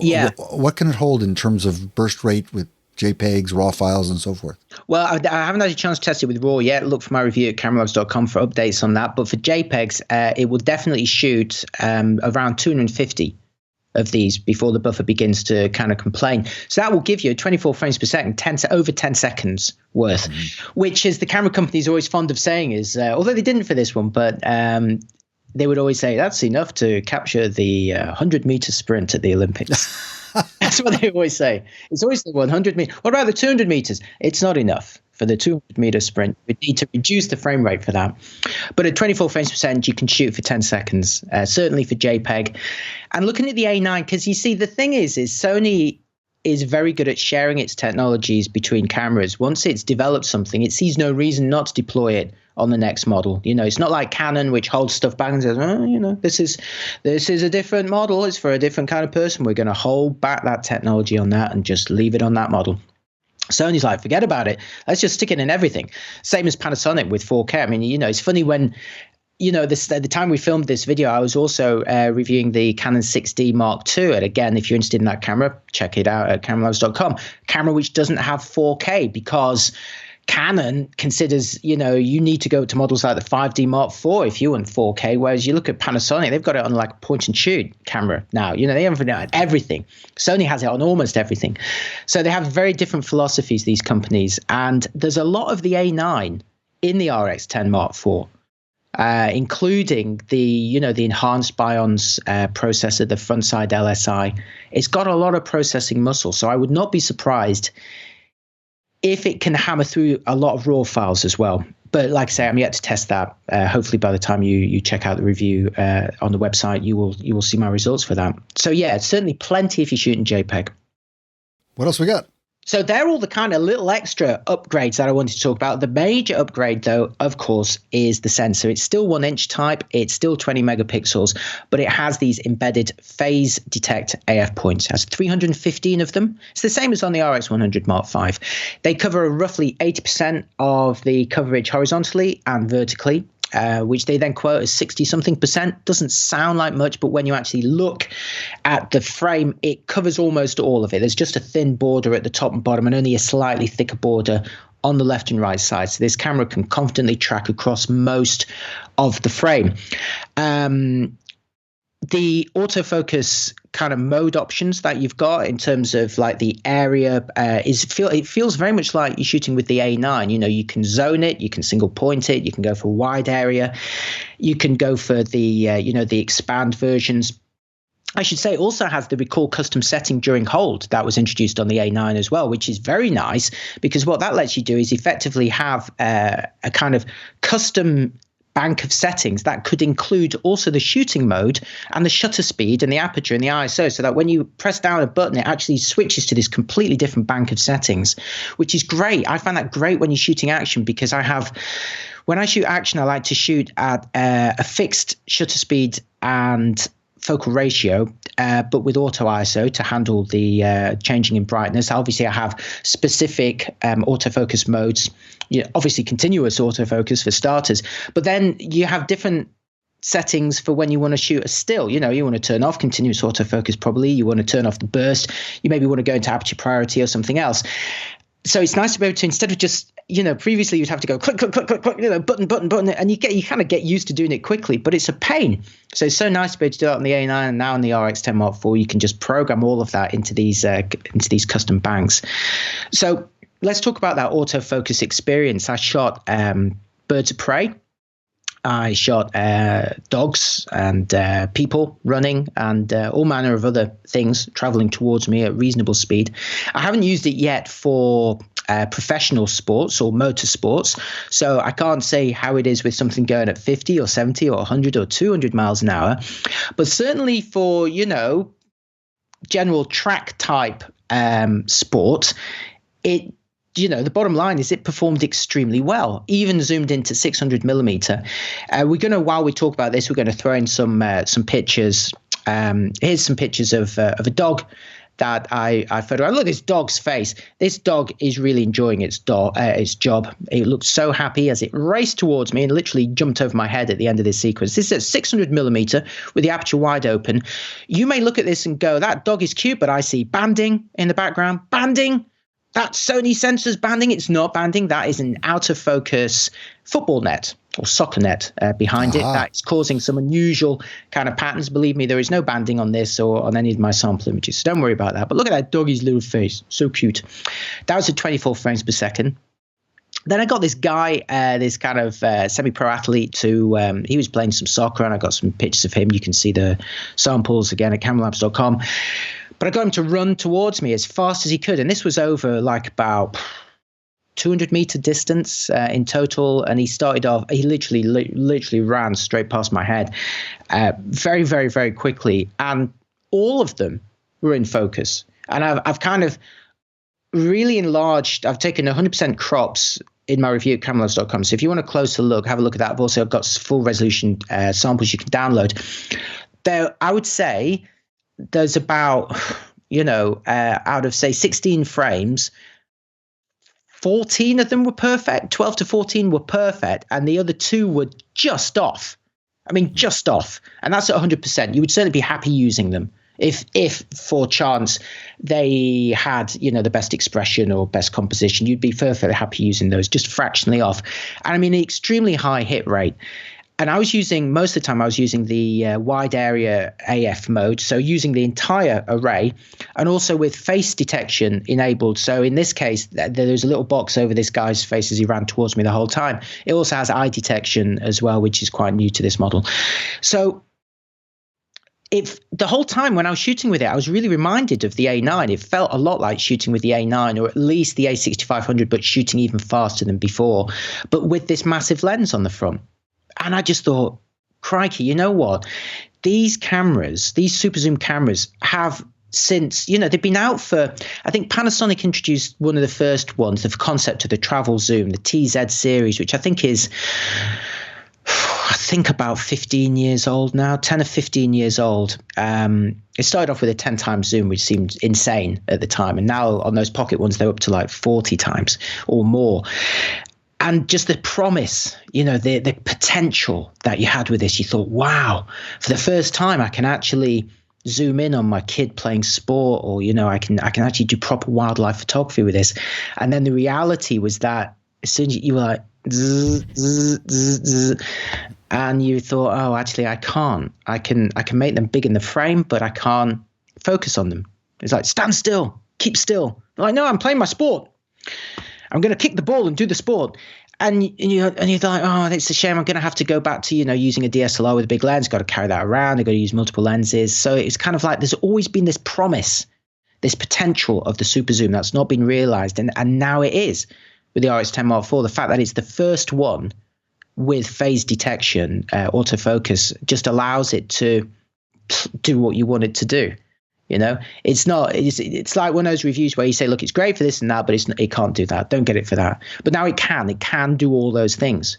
Speaker 2: Yeah.
Speaker 1: What can it hold in terms of burst rate with JPEGs, RAW files, and so forth?
Speaker 2: Well, I haven't had a chance to test it with RAW yet. Look for my review at cameralogs.com for updates on that. But for JPEGs, it will definitely shoot around 250 of these before the buffer begins to kind of complain. So that will give you 24 frames per second, over 10 seconds worth, which is the camera companies always fond of saying is, although they didn't for this one, but they would always say that's enough to capture the 100-meter sprint at the Olympics. That's what they always say. It's always the 100 meters. What about the 200 meters? It's not enough for the 200-meter sprint. We need to reduce the frame rate for that. But at 24 frames per second, you can shoot for 10 seconds, certainly for JPEG. And looking at the A9, because you see, the thing is Sony is very good at sharing its technologies between cameras. Once it's developed something, it sees no reason not to deploy it on the next model. It's not like Canon, which holds stuff back and says, this is a different model. It's for a different kind of person. We're going to hold back that technology on that and just leave it on that model. Sony's like, forget about it. Let's just stick it in everything. Same as Panasonic with 4K. I mean, it's funny when, at the time we filmed this video, I was also reviewing the Canon 6D Mark II. And again, if you're interested in that camera, check it out at cameralogs.com. Camera which doesn't have 4K because Canon considers, you need to go to models like the 5D Mark IV if you want 4K, whereas you look at Panasonic, they've got it on like a point and shoot camera now. They have it on everything. Sony has it on almost everything. So they have very different philosophies, these companies. And there's a lot of the A9 in the RX10 Mark IV. Including the enhanced Bions processor, the front side LSI. It's got a lot of processing muscle, so I would not be surprised if it can hammer through a lot of RAW files as well. But like I say, I'm yet to test that. Hopefully by the time you check out the review on the website, you will see my results for that. So yeah, it's certainly plenty if you're shooting JPEG.
Speaker 1: What else we got?
Speaker 2: So they're all the kind of little extra upgrades that I wanted to talk about. The major upgrade, though, of course, is the sensor. It's still 1-inch type. It's still 20 megapixels, but it has these embedded phase detect AF points. It has 315 of them. It's the same as on the RX100 Mark V. They cover roughly 80% of the coverage horizontally and vertically. Which they then quote as 60-something%. Doesn't sound like much, but when you actually look at the frame, it covers almost all of it. There's just a thin border at the top and bottom and only a slightly thicker border on the left and right side. So this camera can confidently track across most of the frame. The autofocus kind of mode options that you've got in terms of like the area it feels very much like you're shooting with the A9. You know, you can zone it, you can single point it, you can go for wide area, you can go for the the expand versions. I should say it also has the record custom setting during hold that was introduced on the A9 as well, which is very nice because what that lets you do is effectively have a kind of custom bank of settings that could include also the shooting mode and the shutter speed and the aperture and the ISO, so that when you press down a button, it actually switches to this completely different bank of settings, which is great. I find that great when you're shooting action because when I shoot action, I like to shoot at a fixed shutter speed and focal ratio, but with auto ISO to handle the changing in brightness. Obviously, I have specific autofocus modes, obviously continuous autofocus for starters, but then you have different settings for when you want to shoot a still. You want to turn off continuous autofocus probably, you want to turn off the burst, you maybe want to go into aperture priority or something else. So it's nice to be able to, instead of just, previously you'd have to go click, click, click, click, click, button, and you kind of get used to doing it quickly, but it's a pain. So it's so nice to be able to do that on the A9 and now on the RX10 Mark IV. You can just program all of that into these custom banks. So let's talk about that autofocus experience. I shot birds of prey. I shot dogs and people running and all manner of other things traveling towards me at reasonable speed. I haven't used it yet for professional sports or motorsports, so I can't say how it is with something going at 50 or 70 or 100 or 200 miles an hour. But certainly for, general track type sport, the bottom line is it performed extremely well, even zoomed into 600 millimeter. While we talk about this, we're going to throw in some pictures. Here's some pictures of a dog that I photographed. Look at this dog's face. This dog is really enjoying its job. It looked so happy as it raced towards me and literally jumped over my head at the end of this sequence. This is at 600 millimeter with the aperture wide open. You may look at this and go, that dog is cute, but I see banding in the background. Banding. That Sony sensor's banding. It's not banding. That is an out-of-focus football net or soccer net behind it. That's causing some unusual kind of patterns. Believe me, there is no banding on this or on any of my sample images, so don't worry about that. But look at that doggy's little face. So cute. That was at 24 frames per second. Then I got this guy, this kind of semi-pro athlete who he was playing some soccer, and I got some pictures of him. You can see the samples again at cameralabs.com. But I got him to run towards me as fast as he could. And this was over like about 200 meter distance in total. And he started off, he literally ran straight past my head very, very, very quickly. And all of them were in focus. And I've kind of really enlarged, I've taken 100% crops in my review at cameralabs.com. So if you want a closer look, have a look at that. I've also got full resolution samples you can download. There, I would say, there's about, out of say 16 frames, 14 of them were perfect, 12 to 14 were perfect, and the other 2 were just off. I mean, just off. And that's at 100%. You would certainly be happy using them if for chance they had, the best expression or best composition. You'd be perfectly happy using those, just fractionally off. And I mean, an extremely high hit rate. And most of the time I was using the wide area AF mode, so using the entire array, and also with face detection enabled. So in this case, there's a little box over this guy's face as he ran towards me the whole time. It also has eye detection as well, which is quite new to this model. So the whole time when I was shooting with it, I was really reminded of the A9. It felt a lot like shooting with the A9, or at least the A6500, but shooting even faster than before, but with this massive lens on the front. And I just thought, crikey, you know what? These cameras, these super zoom cameras, have since, they've been out for, I think Panasonic introduced one of the first ones, the concept of the travel zoom, the TZ series, which I think is, about 15 years old now, 10 or 15 years old. It started off with a 10 times zoom, which seemed insane at the time. And now on those pocket ones, they're up to like 40 times or more. And just the promise, the potential that you had with this, you thought, wow, for the first time, I can actually zoom in on my kid playing sport, or, I can actually do proper wildlife photography with this. And then the reality was that as soon as you were like, zzz, zzz, zzz, zzz, and you thought, oh, actually, I can't. I can make them big in the frame, but I can't focus on them. It's like, stand still, keep still. I'm like, no, I'm playing my sport. I'm going to kick the ball and do the sport. And you're like, oh, it's a shame. I'm going to have to go back to, using a DSLR with a big lens. Got to carry that around. I've got to use multiple lenses. So it's kind of like there's always been this promise, this potential of the super zoom that's not been realized. And now it is with the RX10 Mark IV. The fact that it's the first one with phase detection, autofocus, just allows it to do what you want it to do. It's like one of those reviews where you say, look, it's great for this and that, but it can't do that. Don't get it for that. But now it can do all those things.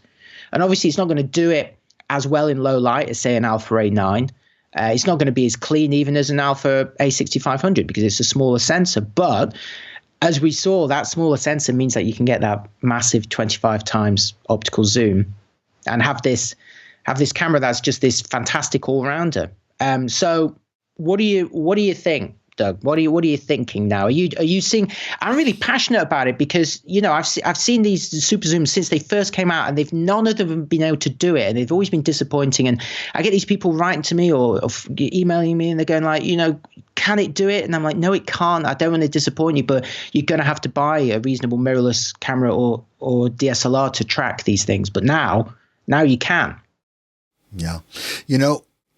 Speaker 2: And obviously it's not going to do it as well in low light as, say, an Alpha A9. It's not going to be as clean even as an Alpha A6500 because it's a smaller sensor. But as we saw, that smaller sensor means that you can get that massive 25 times optical zoom and have this camera that's just this fantastic all-rounder. So what do you think, Doug? What are you thinking now? Are you seeing? I'm really passionate about it because I've seen these super zooms since they first came out, and none of them have been able to do it, and they've always been disappointing. And I get these people writing to me or emailing me, and they're going like, can it do it? And I'm like, no, it can't. I don't want to disappoint you, but you're going to have to buy a reasonable mirrorless camera or DSLR to track these things. But now you can.
Speaker 1: Yeah,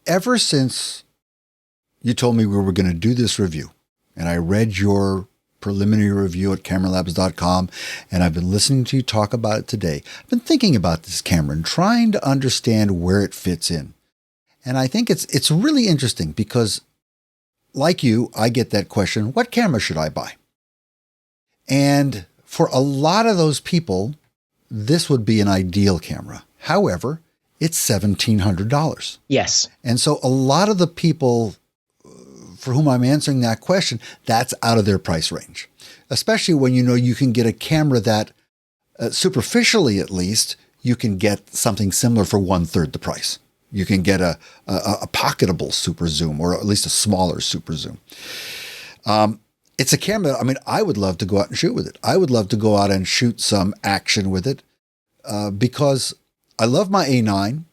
Speaker 1: ever since you told me we were going to do this review, and I read your preliminary review at cameralabs.com, and I've been listening to you talk about it today. I've been thinking about this camera and trying to understand where it fits in. And I think it's really interesting because, like you, I get that question, what camera should I buy? And for a lot of those people, this would be an ideal camera. However, it's $1,700.
Speaker 2: Yes. And
Speaker 1: so a lot of the people for whom I'm answering that question, that's out of their price range, especially when you can get a camera that, superficially at least, you can get something similar for 1/3 the price. You can get a pocketable super zoom, or at least a smaller super zoom. It's a camera, I would love to go out and shoot with it. I would love to go out and shoot some action with it because I love my A9.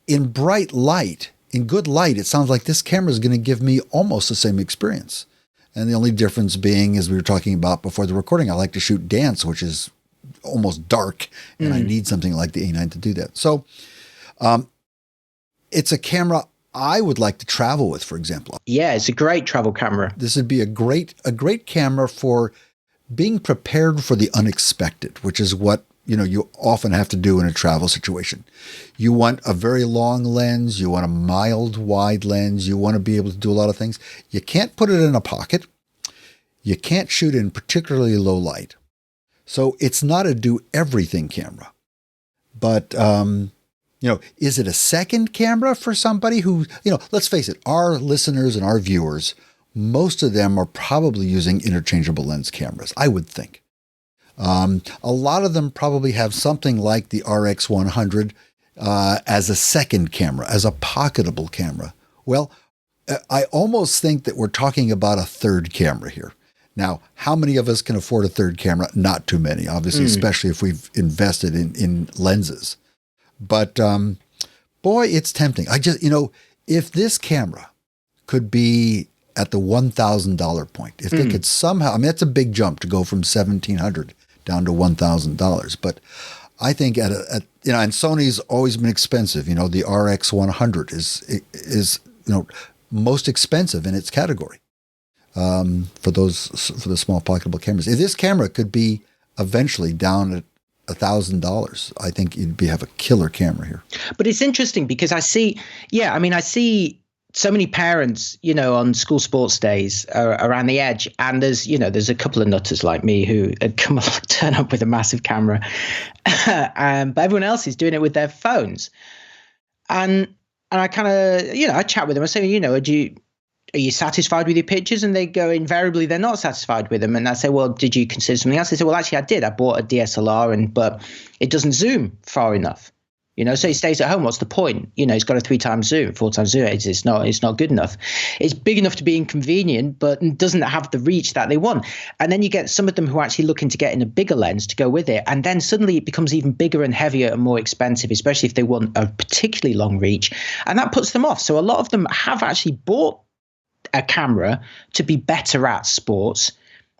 Speaker 1: In bright light, in good light, it sounds like this camera is going to give me almost the same experience. And the only difference being, as we were talking about before the recording, I like to shoot dance, which is almost dark, and I need something like the A9 to do that. So it's a camera I would like to travel with, for example.
Speaker 2: Yeah, it's a great travel camera.
Speaker 1: This would be a great camera for being prepared for the unexpected, which is what you often have to do in a travel situation. You want a very long lens. You want a mild wide lens. You want to be able to do a lot of things. You can't put it in a pocket. You can't shoot in particularly low light. So it's not a do everything camera. But, is it a second camera for somebody who, let's face it, our listeners and our viewers, most of them are probably using interchangeable lens cameras, I would think. A lot of them probably have something like the RX100 as a second camera, as a pocketable camera. Well, I almost think that we're talking about a third camera here. Now, how many of us can afford a third camera? Not too many, obviously, especially if we've invested in lenses. But boy, it's tempting. I just, if this camera could be at the $1,000 point, if they could somehow, that's a big jump to go from $1,700 down to $1,000. But I think and Sony's always been expensive. The RX100 is most expensive in its category for the small pocketable cameras. If this camera could be eventually down at $1,000, I think you'd have a killer camera here.
Speaker 2: But it's interesting because I see so many parents, on school sports days are around the edge, and there's a couple of nutters like me who turn up with a massive camera, but everyone else is doing it with their phones, and I kind of, I chat with them. I say, are you satisfied with your pictures? And they go, invariably, they're not satisfied with them. And I say, well, did you consider something else? They say, well, actually, I did. I bought a DSLR, but it doesn't zoom far enough. So he stays at home. What's the point? He's got a 3x zoom, 4x zoom. It's not good enough. It's big enough to be inconvenient, but doesn't have the reach that they want. And then you get some of them who are actually looking to get in a bigger lens to go with it. And then suddenly it becomes even bigger and heavier and more expensive, especially if they want a particularly long reach. And that puts them off. So a lot of them have actually bought a camera to be better at sports,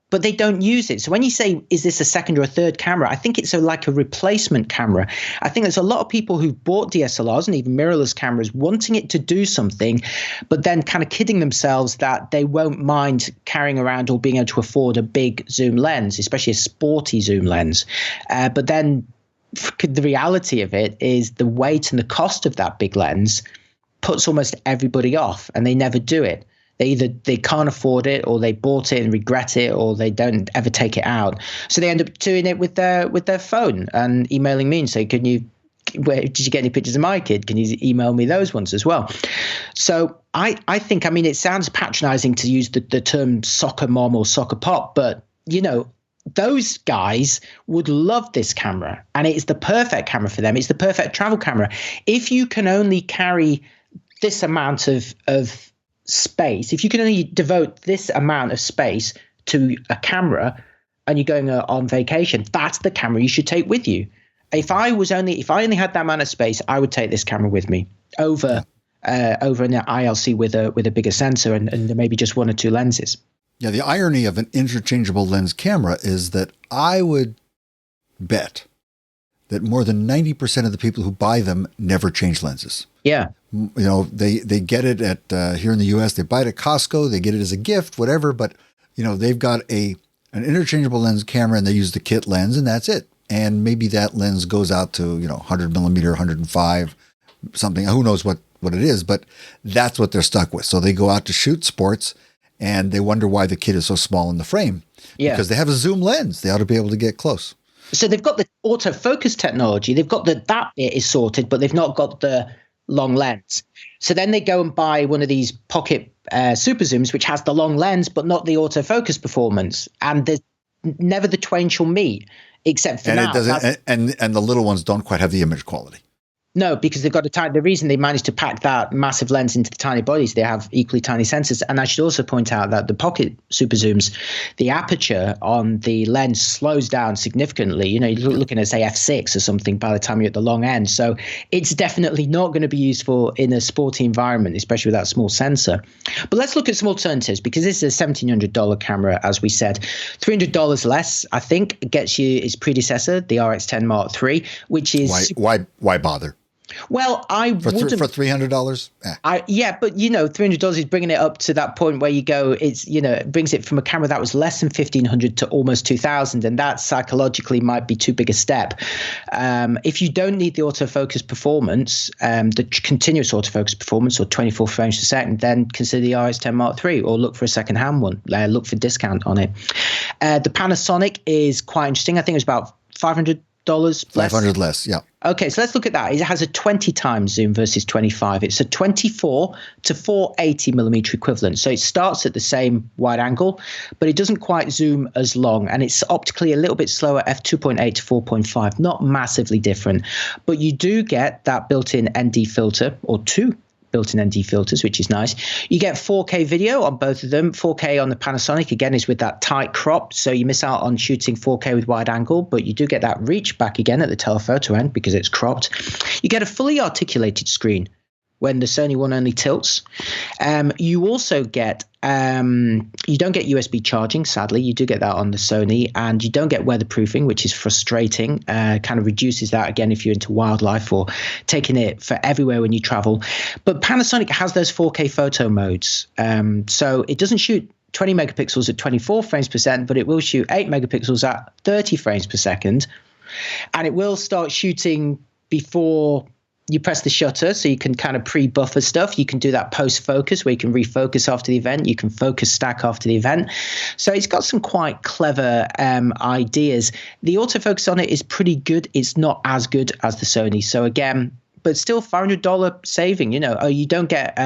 Speaker 2: but they don't use it. So when you say, is this a second or a third camera? I think it's like a replacement camera. I think there's a lot of people who've bought DSLRs and even mirrorless cameras wanting it to do something, but then kind of kidding themselves that they won't mind carrying around or being able to afford a big zoom lens, especially a sporty zoom lens. But then the reality of it is the weight and the cost of that big lens puts almost everybody off, and they never do it. They can't afford it, or they bought it and regret it, or they don't ever take it out. So they end up doing it with their phone and emailing me and say, where did you get any pictures of my kid? Can you email me those ones as well? So I think, it sounds patronizing to use the term soccer mom or soccer pop, but those guys would love this camera, and it's the perfect camera for them. It's the perfect travel camera. If you can only carry this amount of space, if you can only devote this amount of space to a camera and you're going on vacation, that's the camera you should take with you. If I only had that amount of space, I would take this camera with me over an ILC with a bigger sensor and maybe just one or two lenses.
Speaker 1: Yeah, the irony of an interchangeable lens camera is that I would bet that more than 90% of the people who buy them never change lenses.
Speaker 2: Yeah.
Speaker 1: They get it at here in the US, they buy it at Costco, they get it as a gift, whatever, but they've got an interchangeable lens camera and they use the kit lens and that's it. And maybe that lens goes out to, 100 millimeter, 105, something, who knows what it is, but that's what they're stuck with. So they go out to shoot sports and they wonder why the kit is so small in the frame. Yeah. Because they have a zoom lens. They ought to be able to get close.
Speaker 2: So they've got the autofocus technology. They've got that bit is sorted, but they've not got the long lens. So then they go and buy one of these pocket super zooms, which has the long lens, but not the autofocus performance. And there's never the twain shall meet, except for now.
Speaker 1: It doesn't, and the little ones don't quite have the image quality.
Speaker 2: No, because they've got the reason they managed to pack that massive lens into the tiny bodies, they have equally tiny sensors. And I should also point out that the pocket super zooms, the aperture on the lens slows down significantly. You're looking at, say, f6 or something by the time you're at the long end. So it's definitely not going to be useful in a sporty environment, especially with that small sensor. But let's look at some alternatives, because this is a $1,700 camera, as we said. $300 less, I think, gets you its predecessor, the RX10 Mark IV, which is...
Speaker 1: Why bother?
Speaker 2: Well, I wouldn't
Speaker 1: for $300.
Speaker 2: But $300 is bringing it up to that point where you go. It's it brings it from a camera that was less than $1,500 to almost $2,000, and that psychologically might be too big a step. If you don't need the autofocus performance, the continuous autofocus performance, or 24 frames per second, then consider the RX10 Mark III, or look for a second-hand one. Look for discount on it. The Panasonic is quite interesting. I think it's about $500 less.
Speaker 1: $500 less, yeah.
Speaker 2: Okay, so let's look at that. It has a 20 times zoom versus 25. It's a 24 to 480 millimeter equivalent. So it starts at the same wide angle, but it doesn't quite zoom as long. And it's optically a little bit slower, f2.8 to 4.5, not massively different. But you do get that built-in ND filter, or two built-in ND filters, which is nice. You get 4K video on both of them. 4K on the Panasonic, again, is with that tight crop, so you miss out on shooting 4K with wide angle, but you do get that reach back again at the telephoto end because it's cropped. You get a fully articulated screen when the Sony one only tilts. You also get, you don't get USB charging, sadly. You do get that on the Sony, and you don't get weatherproofing, which is frustrating. Kind of reduces that, again, if you're into wildlife or taking it for everywhere when you travel. But Panasonic has those 4K photo modes. So it doesn't shoot 20 megapixels at 24 frames per second, but it will shoot 8 megapixels at 30 frames per second. And it will start shooting before you press the shutter, so you can kind of pre-buffer stuff. You can do that post-focus where you can refocus after the event. You can focus stack after the event. So it's got some quite clever ideas. The autofocus on it is pretty good. It's not as good as the Sony. So again, but still $500 saving. Oh, you don't get.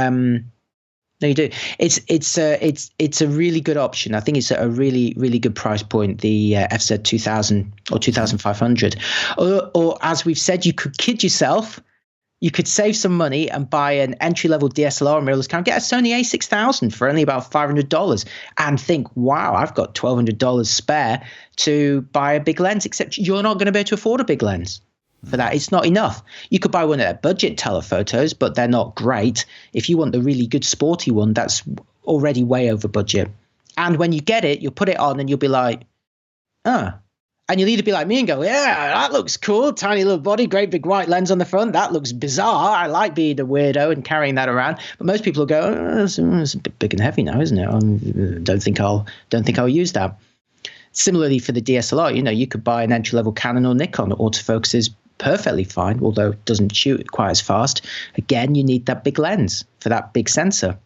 Speaker 2: No, you do. It's a really good option. I think it's a really, really good price point. The FZ 2000 or 2500, or as we've said, you could kid yourself. You could save some money and buy an entry-level DSLR mirrorless camera, get a Sony A6000 for only about $500 and think, wow, I've got $1,200 spare to buy a big lens, except you're not going to be able to afford a big lens for that. It's not enough. You could buy one of their budget telephotos, but they're not great. If you want the really good sporty one, that's already way over budget. And when you get it, you'll put it on and you'll be like, and you'll either be like me and go, yeah, that looks cool. Tiny little body, great big white lens on the front. That looks bizarre. I like being a weirdo and carrying that around. But most people will go, it's a bit big and heavy now, isn't it? I don't think I'll use that. Similarly for the DSLR, you could buy an entry-level Canon or Nikon. Autofocus is perfectly fine, although it doesn't shoot quite as fast. Again, you need that big lens for that big sensor.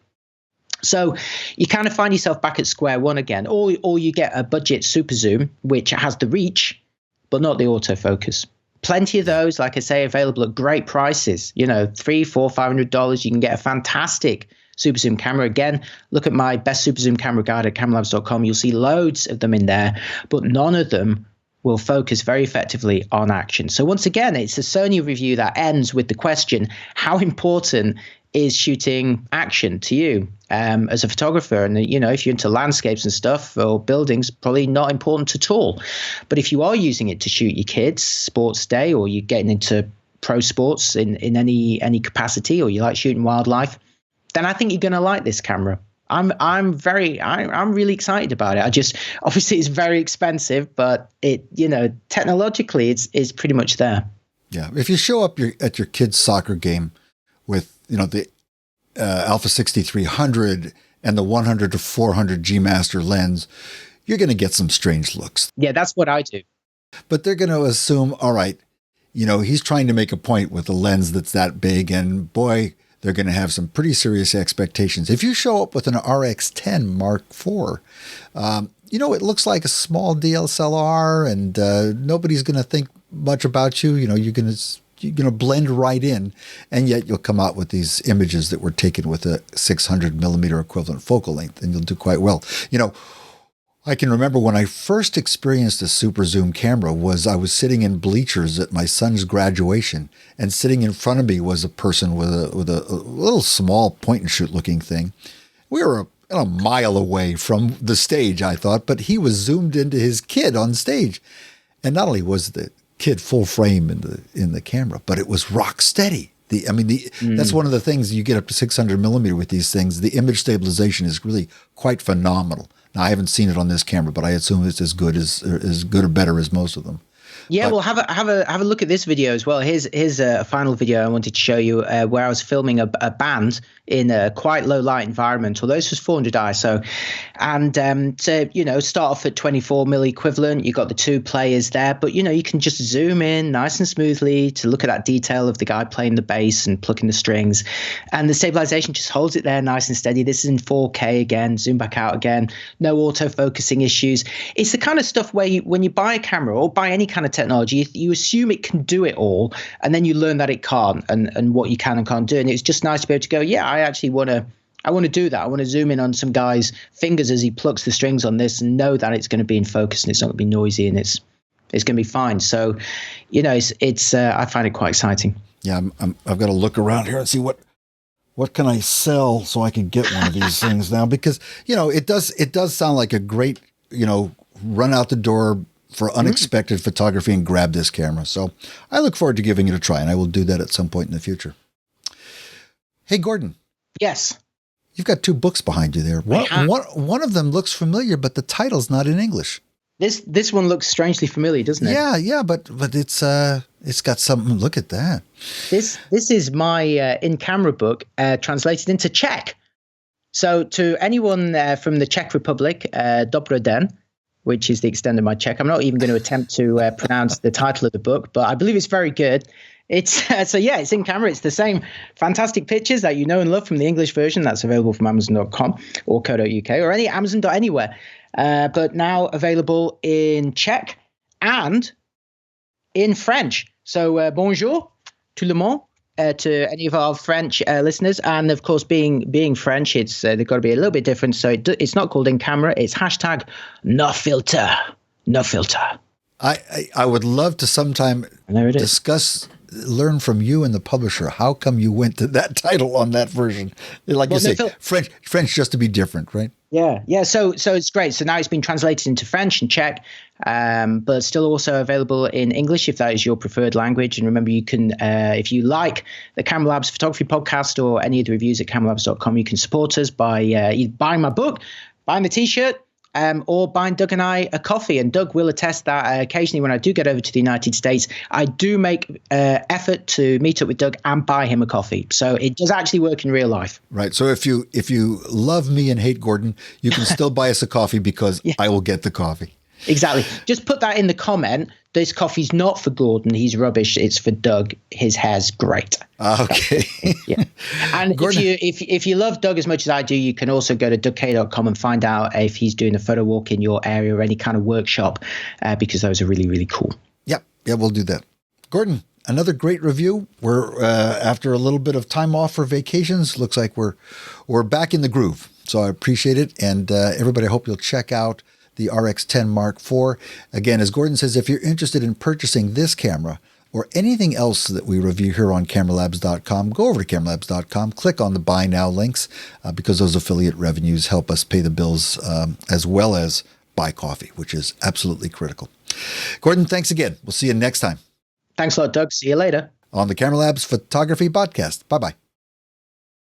Speaker 2: So you kind of find yourself back at square one again, or you get a budget super zoom, which has the reach, but not the autofocus. Plenty of those, like I say, available at great prices. $300, $400, $500. You can get a fantastic super zoom camera. Again, look at my best super zoom camera guide at cameralabs.com. You'll see loads of them in there, but none of them will focus very effectively on action. So once again, it's a Sony review that ends with the question, how important is shooting action to you as a photographer? And, if you're into landscapes and stuff or buildings, probably not important at all. But if you are using it to shoot your kids' sports day, or you're getting into pro sports in any capacity, or you like shooting wildlife, then I think you're going to like this camera. I'm really excited about it. Obviously it's very expensive, but it, technologically it's pretty much there.
Speaker 1: Yeah. If you show up at your kid's soccer game with, the Alpha 6300 and the 100 to 400 G Master lens, you're going to get some strange looks.
Speaker 2: Yeah, that's what I do.
Speaker 1: But they're going to assume, all right, he's trying to make a point with a lens that's that big, and boy, they're going to have some pretty serious expectations. If you show up with an RX10 Mark IV, it looks like a small DSLR, and nobody's going to think much about you. You're going to blend right in, and yet you'll come out with these images that were taken with a 600 millimeter equivalent focal length, and you'll do quite well. I can remember when I first experienced a super zoom camera I was sitting in bleachers at my son's graduation, and sitting in front of me was a person with a little small point and shoot looking thing. We were a mile away from the stage, I thought, but he was zoomed into his kid on stage. And not only was the kid full frame in the camera, but it was rock steady. That's one of the things. You get up to 600 millimeter with these things. The image stabilization is really quite phenomenal. Now, I haven't seen it on this camera, but I assume it's as good or better as most of them.
Speaker 2: Yeah, well, have a look at this video as well. Here's a final video I wanted to show you where I was filming a band in a quite low light environment. Although this was 400 ISO, and start off at 24 mil equivalent. You got the two players there, but you can just zoom in nice and smoothly to look at that detail of the guy playing the bass and plucking the strings, and the stabilization just holds it there nice and steady. This is in 4K again. Zoom back out again. No autofocusing issues. It's the kind of stuff where when you buy a camera or buy any kind of technology, you assume it can do it all, and then you learn that it can't, and what you can and can't do. And it's just nice to be able to go, yeah, I actually want to do that. I want to zoom in on some guy's fingers as he plucks the strings on this, and know that it's going to be in focus and it's not going to be noisy, and it's going to be fine. So, it's I find it quite exciting. Yeah,
Speaker 1: I've got to look around here and see what can I sell so I can get one of these things now, because it does sound like a great run out the door for unexpected photography and grab this camera. So I look forward to giving it a try, and I will do that at some point in the future. Hey, Gordon.
Speaker 2: Yes.
Speaker 1: You've got two books behind you there. One of them looks familiar, but the title's not in English.
Speaker 2: This one looks strangely familiar, doesn't it?
Speaker 1: Yeah, but it's got something. Look at that.
Speaker 2: This is my in-camera book translated into Czech. So to anyone from the Czech Republic, Dobrý den, which is the extent of my Czech. I'm not even going to attempt to pronounce the title of the book, but I believe it's very good. It's it's in camera. It's the same fantastic pictures that you know and love from the English version that's available from Amazon.com or co.uk or any Amazon.anywhere. But now available in Czech and in French. So bonjour tout le monde. To any of our French listeners, and of course, being French, it's they've got to be a little bit different. So it's not called in camera; it's hashtag no filter, no filter.
Speaker 1: I would love to sometime learn from you and the publisher. How come you went to that title on that version? Like you say, French just to be different, right?
Speaker 2: Yeah. So it's great. So now it's been translated into French and Czech, but still also available in English if that is your preferred language. And remember, you can, if you like the Camera Labs Photography Podcast or any of the reviews at cameralabs.com, you can support us by either buying my book, buying the T-shirt, or buying Doug and I a coffee. And Doug will attest that occasionally when I do get over to the United States, I do make effort to meet up with Doug and buy him a coffee. So it does actually work in real life.
Speaker 1: Right. So if you love me and hate Gordon, you can still buy us a coffee because I will get the coffee.
Speaker 2: Exactly. Just put that in the comment. This coffee's not for Gordon. He's rubbish. It's for Doug. His hair's great.
Speaker 1: Okay.
Speaker 2: Yeah. And Gordon, if you love Doug as much as I do, you can also go to dougk.com and find out if he's doing a photo walk in your area or any kind of workshop, because those are really, really cool.
Speaker 1: Yeah, we'll do that. Gordon, another great review. We're after a little bit of time off for vacations. Looks like we're back in the groove. So I appreciate it. And everybody, I hope you'll check out the RX10 Mark IV. Again, as Gordon says, if you're interested in purchasing this camera or anything else that we review here on cameralabs.com, go over to cameralabs.com, click on the Buy Now links, because those affiliate revenues help us pay the bills as well as buy coffee, which is absolutely critical. Gordon, thanks again. We'll see you next time.
Speaker 2: Thanks a lot, Doug. See you later.
Speaker 1: On the Camera Labs Photography Podcast. Bye-bye.